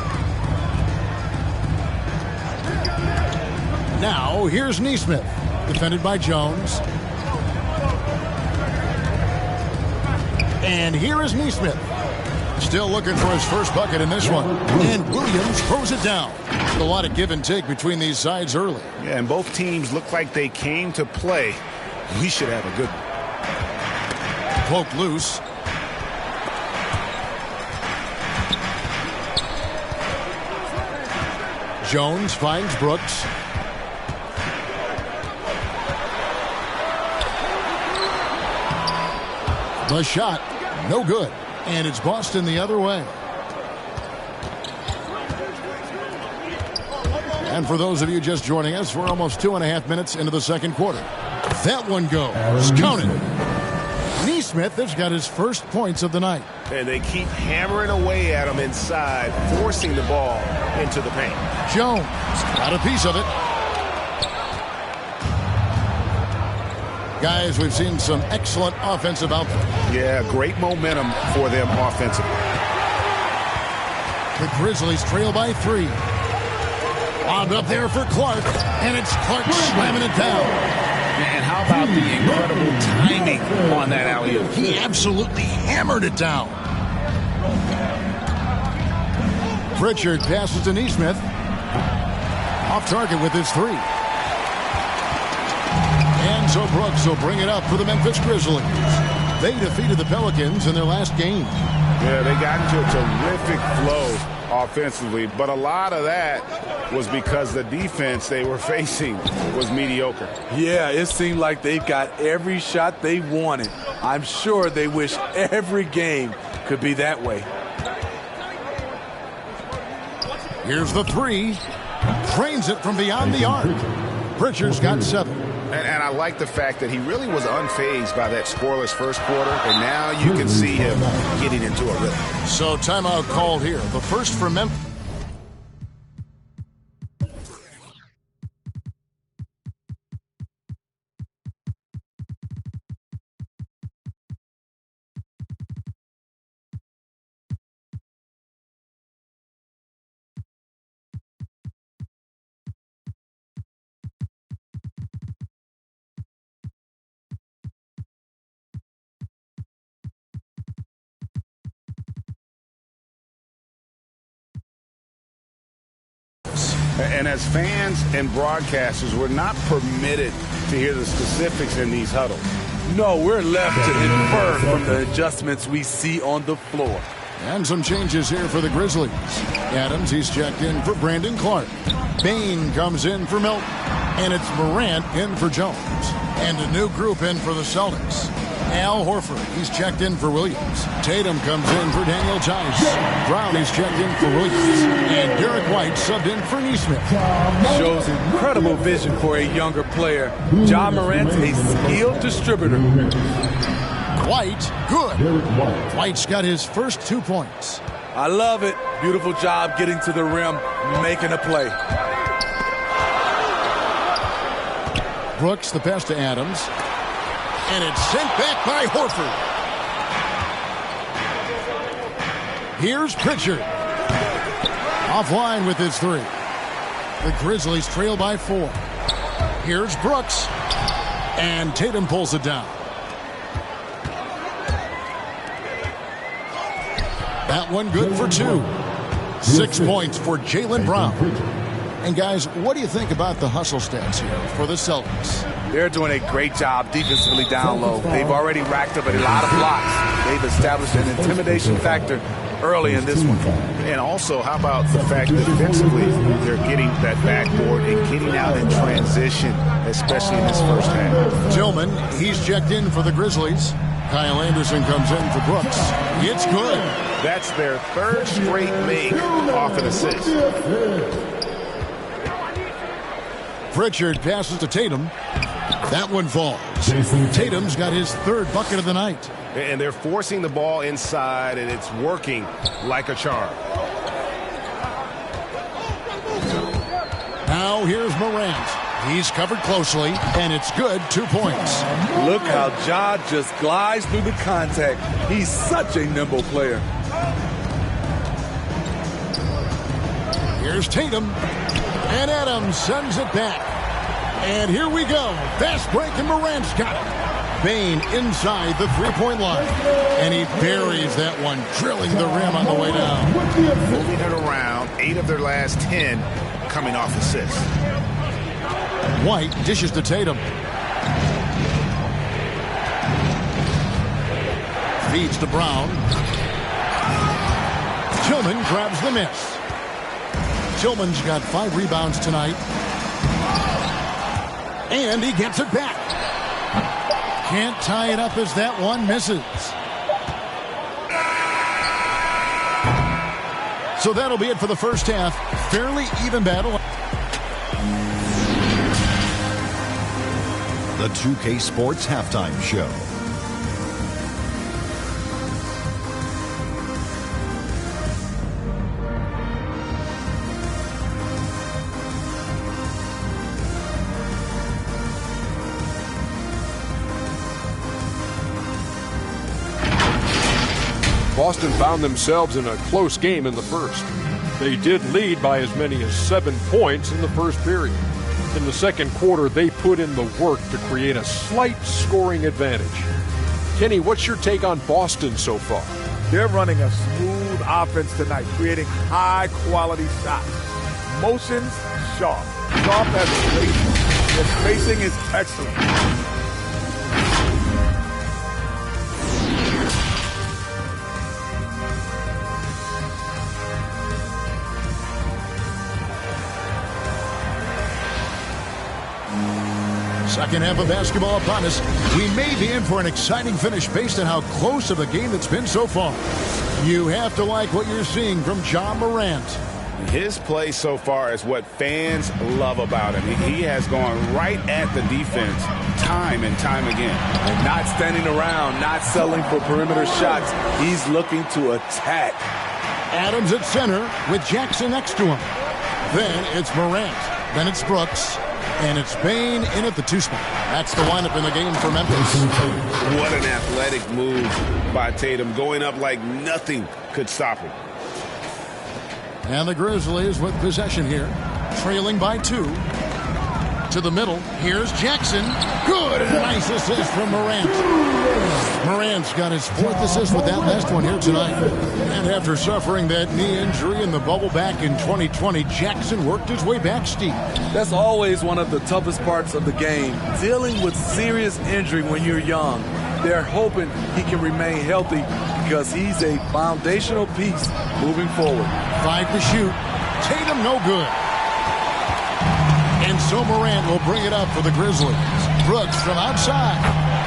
Now, here's Nesmith, defended by Jones. And here is Nesmith. Still looking for his first bucket in this one. And Williams throws it down. A lot of give and take between these sides early. Yeah, and both teams look like they came to play. We should have a good one. Poke loose. Jones finds Brooks. The shot, no good. And it's Boston the other way. And for those of you just joining us, we're almost 2.5 minutes into the second quarter. That one goes. Count it. Nesmith has got his first points of the night. And they keep hammering away at him inside, forcing the ball into the paint. Jones got a piece of it. Guys, we've seen some excellent offensive output. Yeah, great momentum for them offensively. The Grizzlies trail by 3. Lobbed up there for Clark, and it's Clark slamming it down. And how about the incredible timing on that alley-oop? He absolutely hammered it down. Pritchard passes to Nesmith. Off target with his 3. And so Brooks will bring it up for the Memphis Grizzlies. They defeated the Pelicans in their last game. Yeah, they got into a terrific flow offensively, but a lot of that was because the defense they were facing was mediocre. Yeah, it seemed like they got every shot they wanted. I'm sure they wish every game could be that way. Here's the 3. Trains it from beyond the arc. Pritchard's got 7. And I like the fact that he really was unfazed by that scoreless first quarter, and now you can see him getting into a rhythm. So timeout called here. The first for Memphis. And as fans and broadcasters, we're not permitted to hear the specifics in these huddles. No, we're left to infer from the adjustments we see on the floor. And some changes here for the Grizzlies. Adams, he's checked in for Brandon Clark. Bain comes in for Milton. And it's Morant in for Jones. And a new group in for the Celtics. Al Horford, he's checked in for Williams. Tatum comes in for Daniel Tice. Brown is checked in for Williams. And Derek White subbed in for Nesmith. Shows incredible vision for a younger player. Ja Morant's a skilled distributor. White, good. White's got his first 2 points. I love it. Beautiful job getting to the rim, making a play. Brooks, the pass to Adams. And it's sent back by Horford. Here's Pritchard. Offline with his 3. The Grizzlies trail by 4. Here's Brooks. And Tatum pulls it down. That one good for 2. 6 points for Jaylen Brown. And guys, what do you think about the hustle stats here for the Celtics? They're doing a great job defensively down low. They've already racked up a lot of blocks. They've established an intimidation factor early in this one. And also, how about the fact that defensively they're getting that backboard and getting out in transition, especially in this first half. Tillman, he's checked in for the Grizzlies. Kyle Anderson comes in for Brooks. It's good. That's their 3rd straight make off an assist. Pritchard passes to Tatum. That one falls. Tatum's got his 3rd bucket of the night. And they're forcing the ball inside, and it's working like a charm. Now here's Morant. He's covered closely, and it's good. 2 points. Look how Ja just glides through the contact. He's such a nimble player. Here's Tatum. And Adams sends it back. And here we go. Fast break, and Morant's got it. Bain inside the 3-point line. And he buries that one, drilling the rim on the way down. Moving it around, 8 of their last 10 coming off assists. White dishes to Tatum. Feeds to Brown. Tillman grabs the miss. Tillman's got 5 rebounds tonight. And he gets it back. Can't tie it up as that one misses. So that'll be it for the first half. Fairly even battle. The 2K Sports Halftime Show. Boston found themselves in a close game in the first. They did lead by as many as 7 points in the first period. In the second quarter, they put in the work to create a slight scoring advantage. Kenny, what's your take on Boston so far? They're running a smooth offense tonight, creating high-quality shots. Motions, sharp. Sharp as spacing. Their spacing is excellent. Second half of basketball upon us. We may be in for an exciting finish based on how close of a game it's been so far. You have to like what you're seeing from Ja Morant. His play so far is what fans love about him. He has gone right at the defense time and time again. And not standing around, not settling for perimeter shots. He's looking to attack. Adams at center with Jackson next to him. Then it's Morant. Then it's Brooks. And it's Bain in at the 2 spot. That's the lineup in the game for Memphis. What an athletic move by Tatum, going up like nothing could stop him. And the Grizzlies with possession here, trailing by 2. To the middle. Here's Jackson. Good. Nice assist from Morant. Morant's got his 4th assist with that last one here tonight. And after suffering that knee injury in the bubble back in 2020, Jackson worked his way back, Steve. That's always one of the toughest parts of the game, dealing with serious injury when you're young. They're hoping he can remain healthy because he's a foundational piece moving forward. 5 to shoot. Tatum no good. And so Morant will bring it up for the Grizzlies. Brooks from outside.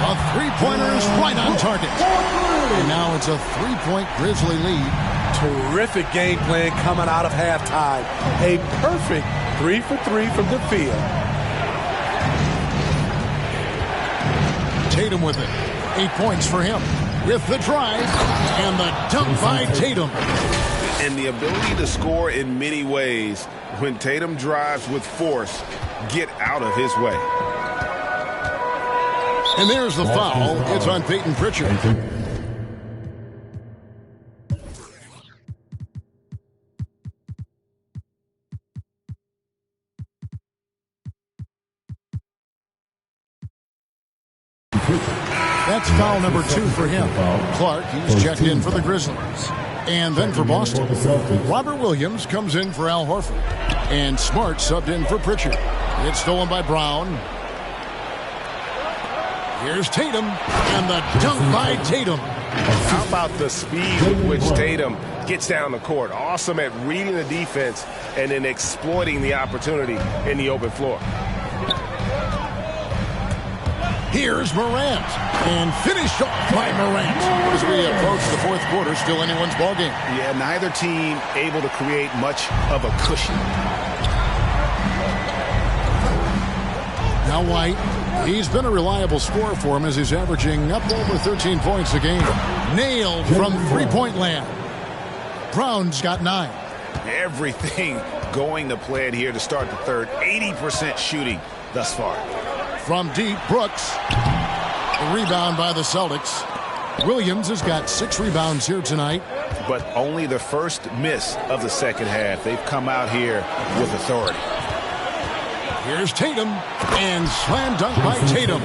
A three-pointer is right on target. And now it's a 3-point Grizzly lead. Terrific game plan coming out of halftime. A perfect 3 for 3 from the field. Tatum with it. 8 points for him. With the drive and the dunk by Tatum. And the ability to score in many ways. When Tatum drives with force, get out of his way. And there's the foul. It's on Peyton Pritchard. That's foul number 2 for him. Clark, he's checked in for the Grizzlies. And then for Boston, Robert Williams comes in for Al Horford. And Smart subbed in for Pritchard. It's stolen by Brown. Here's Tatum, and the dunk by Tatum. How about the speed with which Tatum gets down the court? Awesome at reading the defense and then exploiting the opportunity in the open floor. Here's Morant, and finished off by Morant. As we approach the 4th quarter, still anyone's ballgame. Yeah, neither team able to create much of a cushion. Now White, he's been a reliable scorer for him as he's averaging up over 13 points a game. Nailed from three-point land. Brown's got 9. Everything going to plan here to start the third. 80% shooting thus far. From deep, Brooks. A rebound by the Celtics. Williams has got 6 rebounds here tonight. But only the first miss of the second half. They've come out here with authority. Here's Tatum, and slam dunk by Tatum.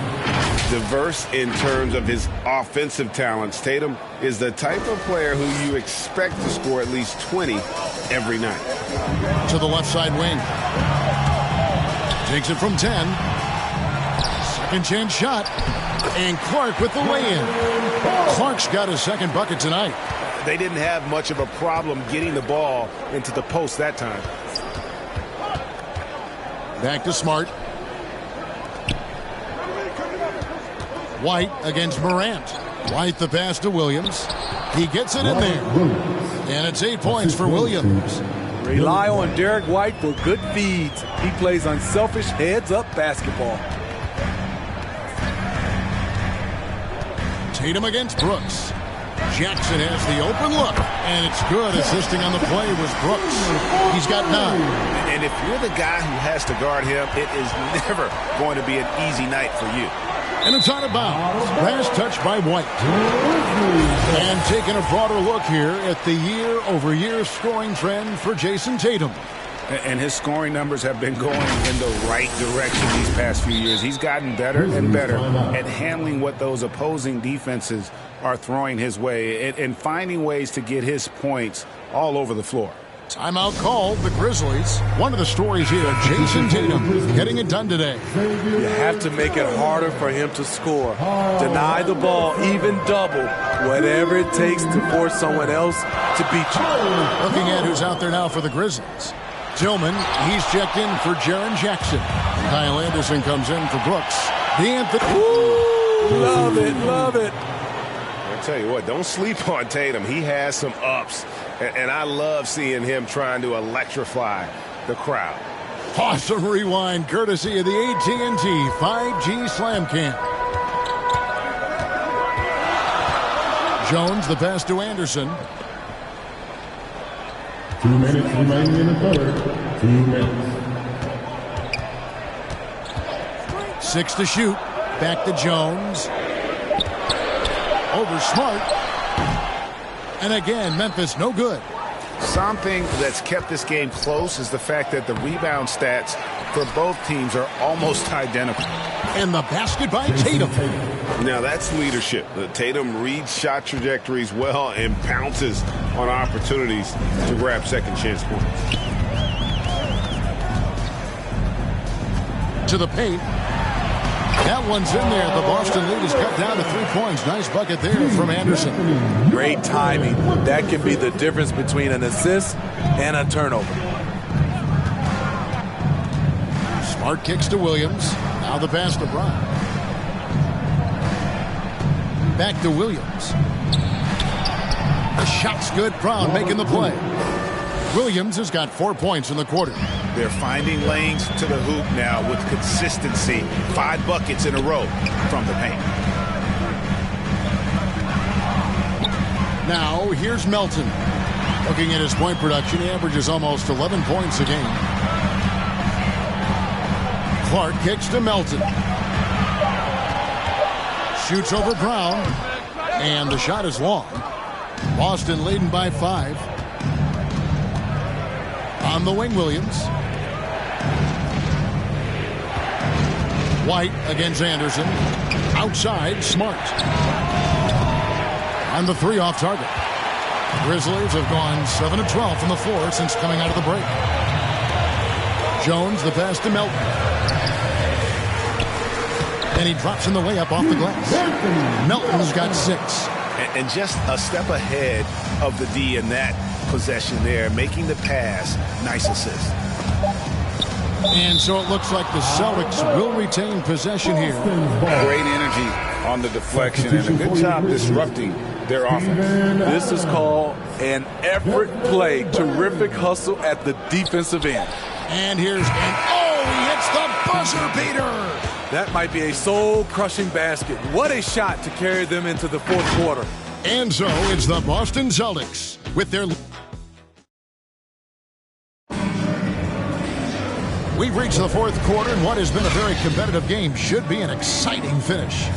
Diverse in terms of his offensive talents. Tatum is the type of player who you expect to score at least 20 every night. To the left side wing. Takes it from 10. Second chance shot. And Clark with the lay-in. Clark's got his second bucket tonight. They didn't have much of a problem getting the ball into the post that time. Back to Smart. White against Morant. White the pass to Williams. He gets it in there. And it's 8 points for Williams. Rely on Derek White for good feeds. He plays unselfish heads-up basketball. Tatum against Brooks. Jackson has the open look, and it's good. Assisting on the play was Brooks. He's got 9. And if you're the guy who has to guard him, it is never going to be an easy night for you. And it's out of bounds. Last touch by White. And taking a broader look here at the year-over-year scoring trend for Jason Tatum. And his scoring numbers have been going in the right direction these past few years. He's gotten better and better at handling what those opposing defenses are throwing his way and finding ways to get his points all over the floor. Timeout called, the Grizzlies. One of the stories here, Jason Tatum getting it done today. You have to make it harder for him to score. Deny the ball, even double, whatever it takes to force someone else to beat you. Looking at who's out there now for the Grizzlies. Tillman, he's checked in for Jaren Jackson. Kyle Anderson comes in for Brooks. Love it, love it. I'll tell you what, don't sleep on Tatum. He has some ups, and I love seeing him trying to electrify the crowd. Awesome rewind, courtesy of the AT&T 5G Slam Cam. Jones, the pass to Anderson. 2 minutes remaining in the third. 2 minutes. 6 to shoot. Back to Jones. Over Smart. And again, Memphis no good. Something that's kept this game close is the fact that the rebound stats for both teams are almost identical. And the basket by Tatum. Now that's leadership. Tatum reads shot trajectories well and pounces on opportunities to grab second chance points. To the paint. That one's in there. The Boston lead is cut down to 3 points. Nice bucket there from Anderson. Great timing. That can be the difference between an assist and a turnover. Smart kicks to Williams. Now the pass to Brown. Back to Williams. The shot's good. Brown making the play. Williams has got 4 points in the quarter. They're finding lanes to the hoop now with consistency. 5 buckets in a row from the paint. Now here's Melton. Looking at his point production, he averages almost 11 points a game. Clark kicks to Melton. Shoots over Brown. And the shot is long. Boston leading by 5. On the wing, Williams. White against Anderson. Outside, Smart. On the 3 off target. Grizzlies have gone 7 of 12 from the floor since coming out of the break. Jones, the pass to Melton. And he drops in the layup off the glass. Melton's got 6. And just a step ahead of the D in that possession there, making the pass. Nice assist. And so it looks like the Celtics will retain possession here. Great energy on the deflection and a good job disrupting their offense. This is called an effort play. Terrific hustle at the defensive end. And here's he hits the buzzer beater. That might be a soul-crushing basket. What a shot to carry them into the fourth quarter. And so it's the Boston Celtics with their... We've reached the fourth quarter, and what has been a very competitive game should be an exciting finish.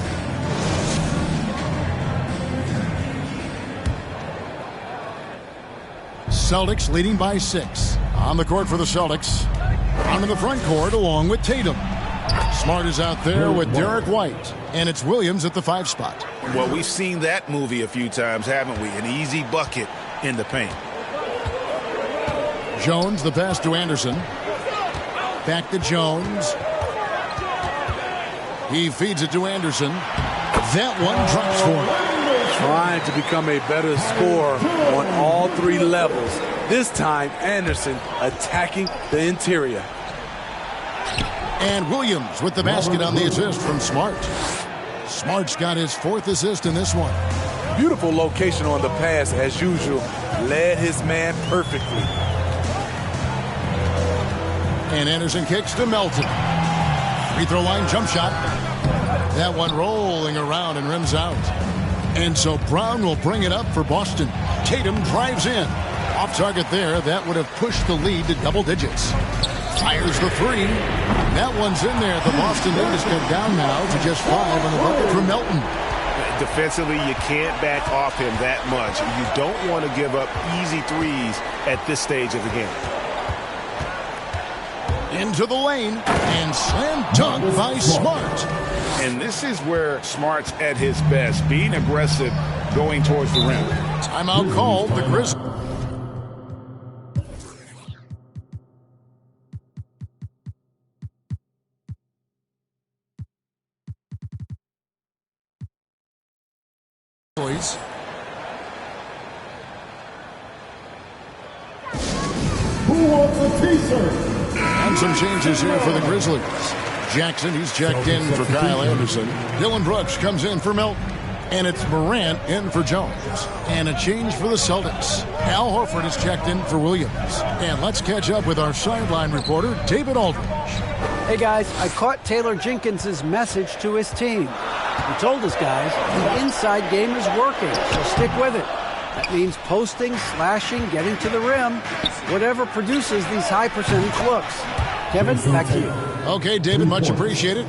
Celtics leading by 6. On the court for the Celtics. Onto the front court along with Tatum. Smart is out there with Derek White. And it's Williams at the 5 spot. Well, we've seen that movie a few times, haven't we? An easy bucket in the paint. Jones, the pass to Anderson. Back to Jones. He feeds it to Anderson. That one drops for him. Trying to become a better scorer on all 3 levels. This time, Anderson attacking the interior. And Williams with the basket on the assist from Smart. Smart's got his 4th assist in this one. Beautiful location on the pass as usual. Led his man perfectly. And Anderson kicks to Melton. Free throw line jump shot. That one rolling around and rims out. And so Brown will bring it up for Boston. Tatum drives in. Off target there. That would have pushed the lead to double digits. Fires the 3. That one's in there. The Boston lead is cut down now to just 5 on the bucket for Melton. Defensively, you can't back off him that much. You don't want to give up easy threes at this stage of the game. Into the lane, and slam dunk by Smart. And this is where Smart's at his best, being aggressive, going towards the rim. Timeout called, the Grizzlies. Who wants a t-shirt? And some changes here for the Grizzlies. Jackson, he's checked in for Kyle Anderson. Dylan Brooks comes in for Melton. And it's Morant in for Jones. And a change for the Celtics. Al Horford is checked in for Williams. And let's catch up with our sideline reporter, David Aldridge. Hey guys, I caught Taylor Jenkins' message to his team. He told his guys the inside game is working, so stick with it. That means posting, slashing, getting to the rim, whatever produces these high percentage looks. Kevin, back to you. Okay, David, much appreciated.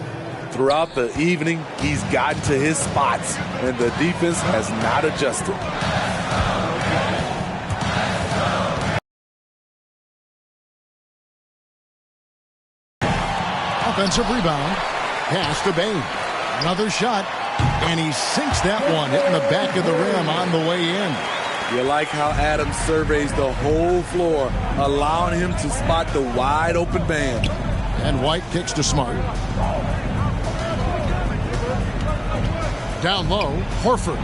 Throughout the evening, he's gotten to his spots, and the defense has not adjusted. offensive rebound. Pass to Bain. Another shot. And he sinks that one, hitting the back of the rim on the way in. You like how Adams surveys the whole floor, allowing him to spot the wide open man. And White kicks to Smart. Down low, Horford.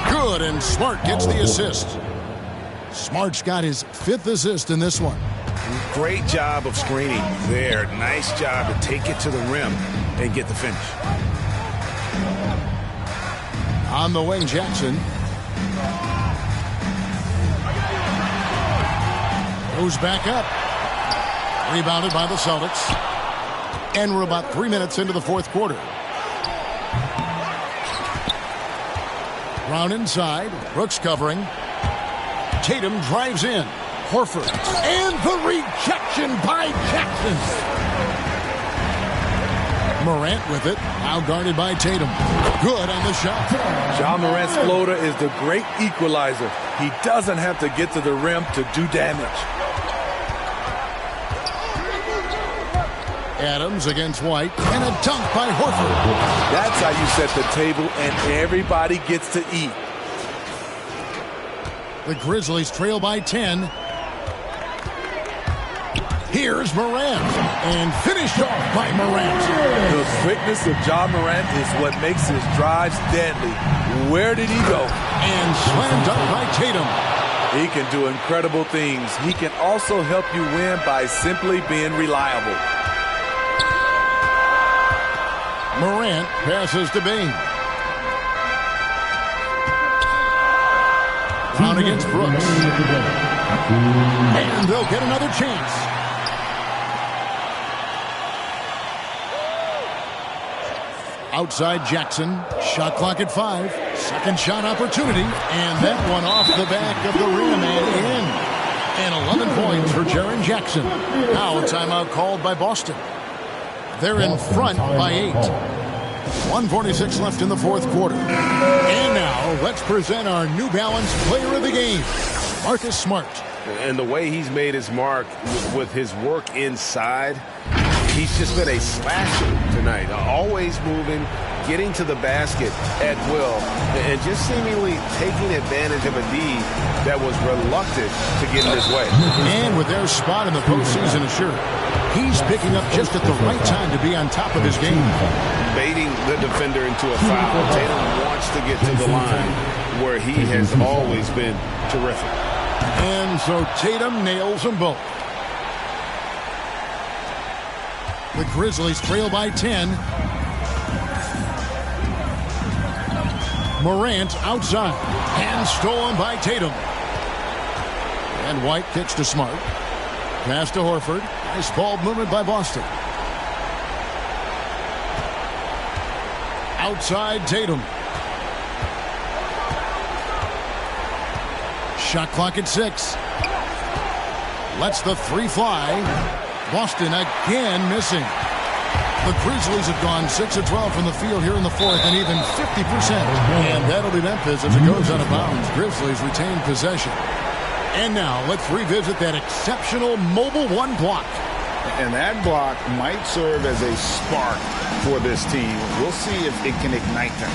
Good, and Smart gets the assist. Smart's got his 5th assist in this one. Great job of screening there. Nice job to take it to the rim and get the finish. On the wing, Jackson. Goes back up. Rebounded by the Celtics. And we're about 3 minutes into the 4th quarter. Brown inside. Brooks covering. Tatum drives in. Horford. And the rejection by Jackson. Morant with it. Now guarded by Tatum. Good on the shot. Ja Morant's floater is the great equalizer. He doesn't have to get to the rim to do damage. Adams against White. And a dunk by Horford. That's how you set the table and everybody gets to eat. The Grizzlies trail by 10. Here's Morant. And finished off by Morant. The quickness of Ja Morant is what makes his drives deadly. Where did he go? And slam dunk by Tatum. He can do incredible things. He can also help you win by simply being reliable. Morant passes to Bain. Brown against Brooks. And they'll get another chance. Outside Jackson. Shot clock at 5. Second shot opportunity. And that one off the back of the rim and in. And 11 points for Jaren Jackson. Now a timeout called by Boston. They're in front by 8. 1:46 left in the 4th quarter. And now let's present our New Balance player of the game, Marcus Smart. And the way he's made his mark with his work inside, he's just been a slasher tonight. Always moving, getting to the basket at will, and just seemingly taking advantage of a D that was reluctant to get in his way. And with their spot in the postseason assured, he's picking up just at the right time to be on top of his game. Baiting the defender into a foul. Tatum wants to get to the line where he has always been terrific. And so Tatum nails them both. The Grizzlies trail by 10. Morant outside. And stolen by Tatum. And White kicks to Smart. Pass to Horford. Nice ball movement by Boston. Outside Tatum. Shot clock at 6. Lets the 3 fly. Boston again missing. The Grizzlies have gone 6 of 12 from the field here in the 4th and even 50%. And that'll be Memphis as it goes out of bounds. Grizzlies retain possession. And now let's revisit that exceptional mobile 1 block. And that block might serve as a spark for this team. We'll see if it can ignite them.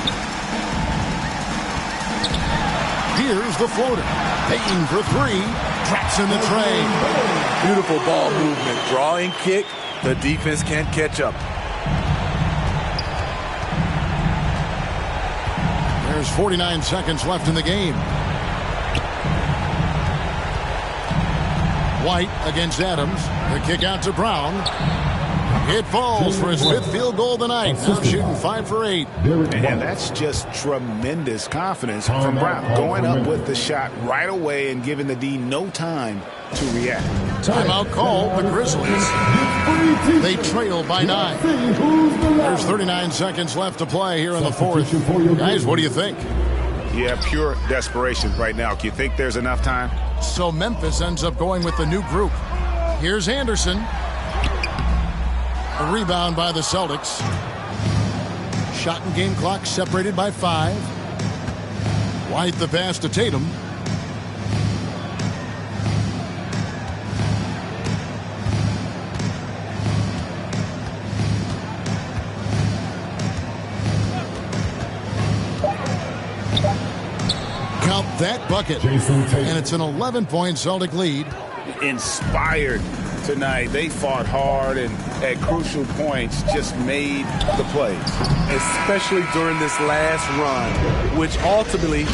Here's the floater. Payton for 3. Traps in the tray. Beautiful ball movement. Drawing kick. The defense can't catch up. There's 49 seconds left in the game. White against Adams. The kick out to Brown. It falls for his 5th field goal tonight. Now shooting 5 for 8. And that's just tremendous confidence from Brown. Going up with the shot right away and giving the D no time to react. Timeout call, the Grizzlies. They trail by 9. There's 39 seconds left to play here in the 4th. Guys, what do you think? Yeah, pure desperation right now. Do you think there's enough time? So Memphis ends up going with the new group. Here's Anderson. A rebound by the Celtics. Shot and game clock separated by 5. White the pass to Tatum. that bucket. And it's an 11-point Celtic lead. Inspired tonight. They fought hard and at crucial points just made the plays. Especially during this last run, which ultimately...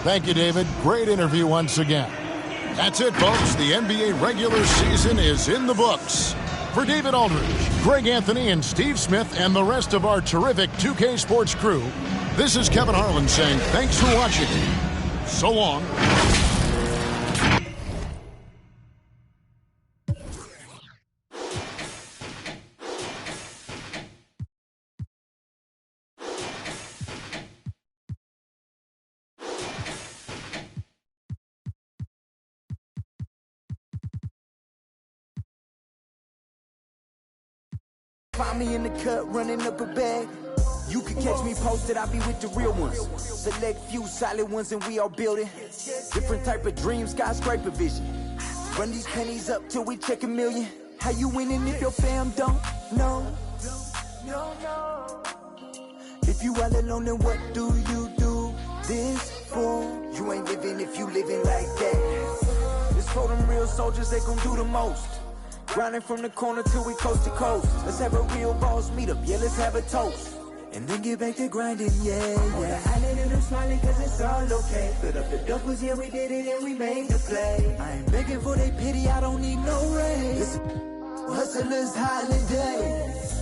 Thank you, David. Great interview once again. That's it, folks. The NBA regular season is in the books. For David Aldridge, Greg Anthony, and Steve Smith, and the rest of our terrific 2K Sports crew, this is Kevin Harlan saying thanks for watching. So long. Find me in the cut, running up a bag. You can catch me posted, I'll be with the real ones. Select few solid ones and we all building. Different type of dream, skyscraper vision. Run these pennies up till we check 1,000,000. How you winning if your fam don't know? If you all alone, then what do you do this for? You ain't living if you living like that. It's for them real soldiers, they gon' do the most. Grinding from the corner till we coast to coast. Let's have a real boss meet up, yeah, let's have a toast. And then get back to grinding, yeah. On the island and I'm smiling cause it's all okay. Put up the doubles, yeah, we did it and we made the play. I ain't begging for they pity, I don't need no raise. Hustlers holiday.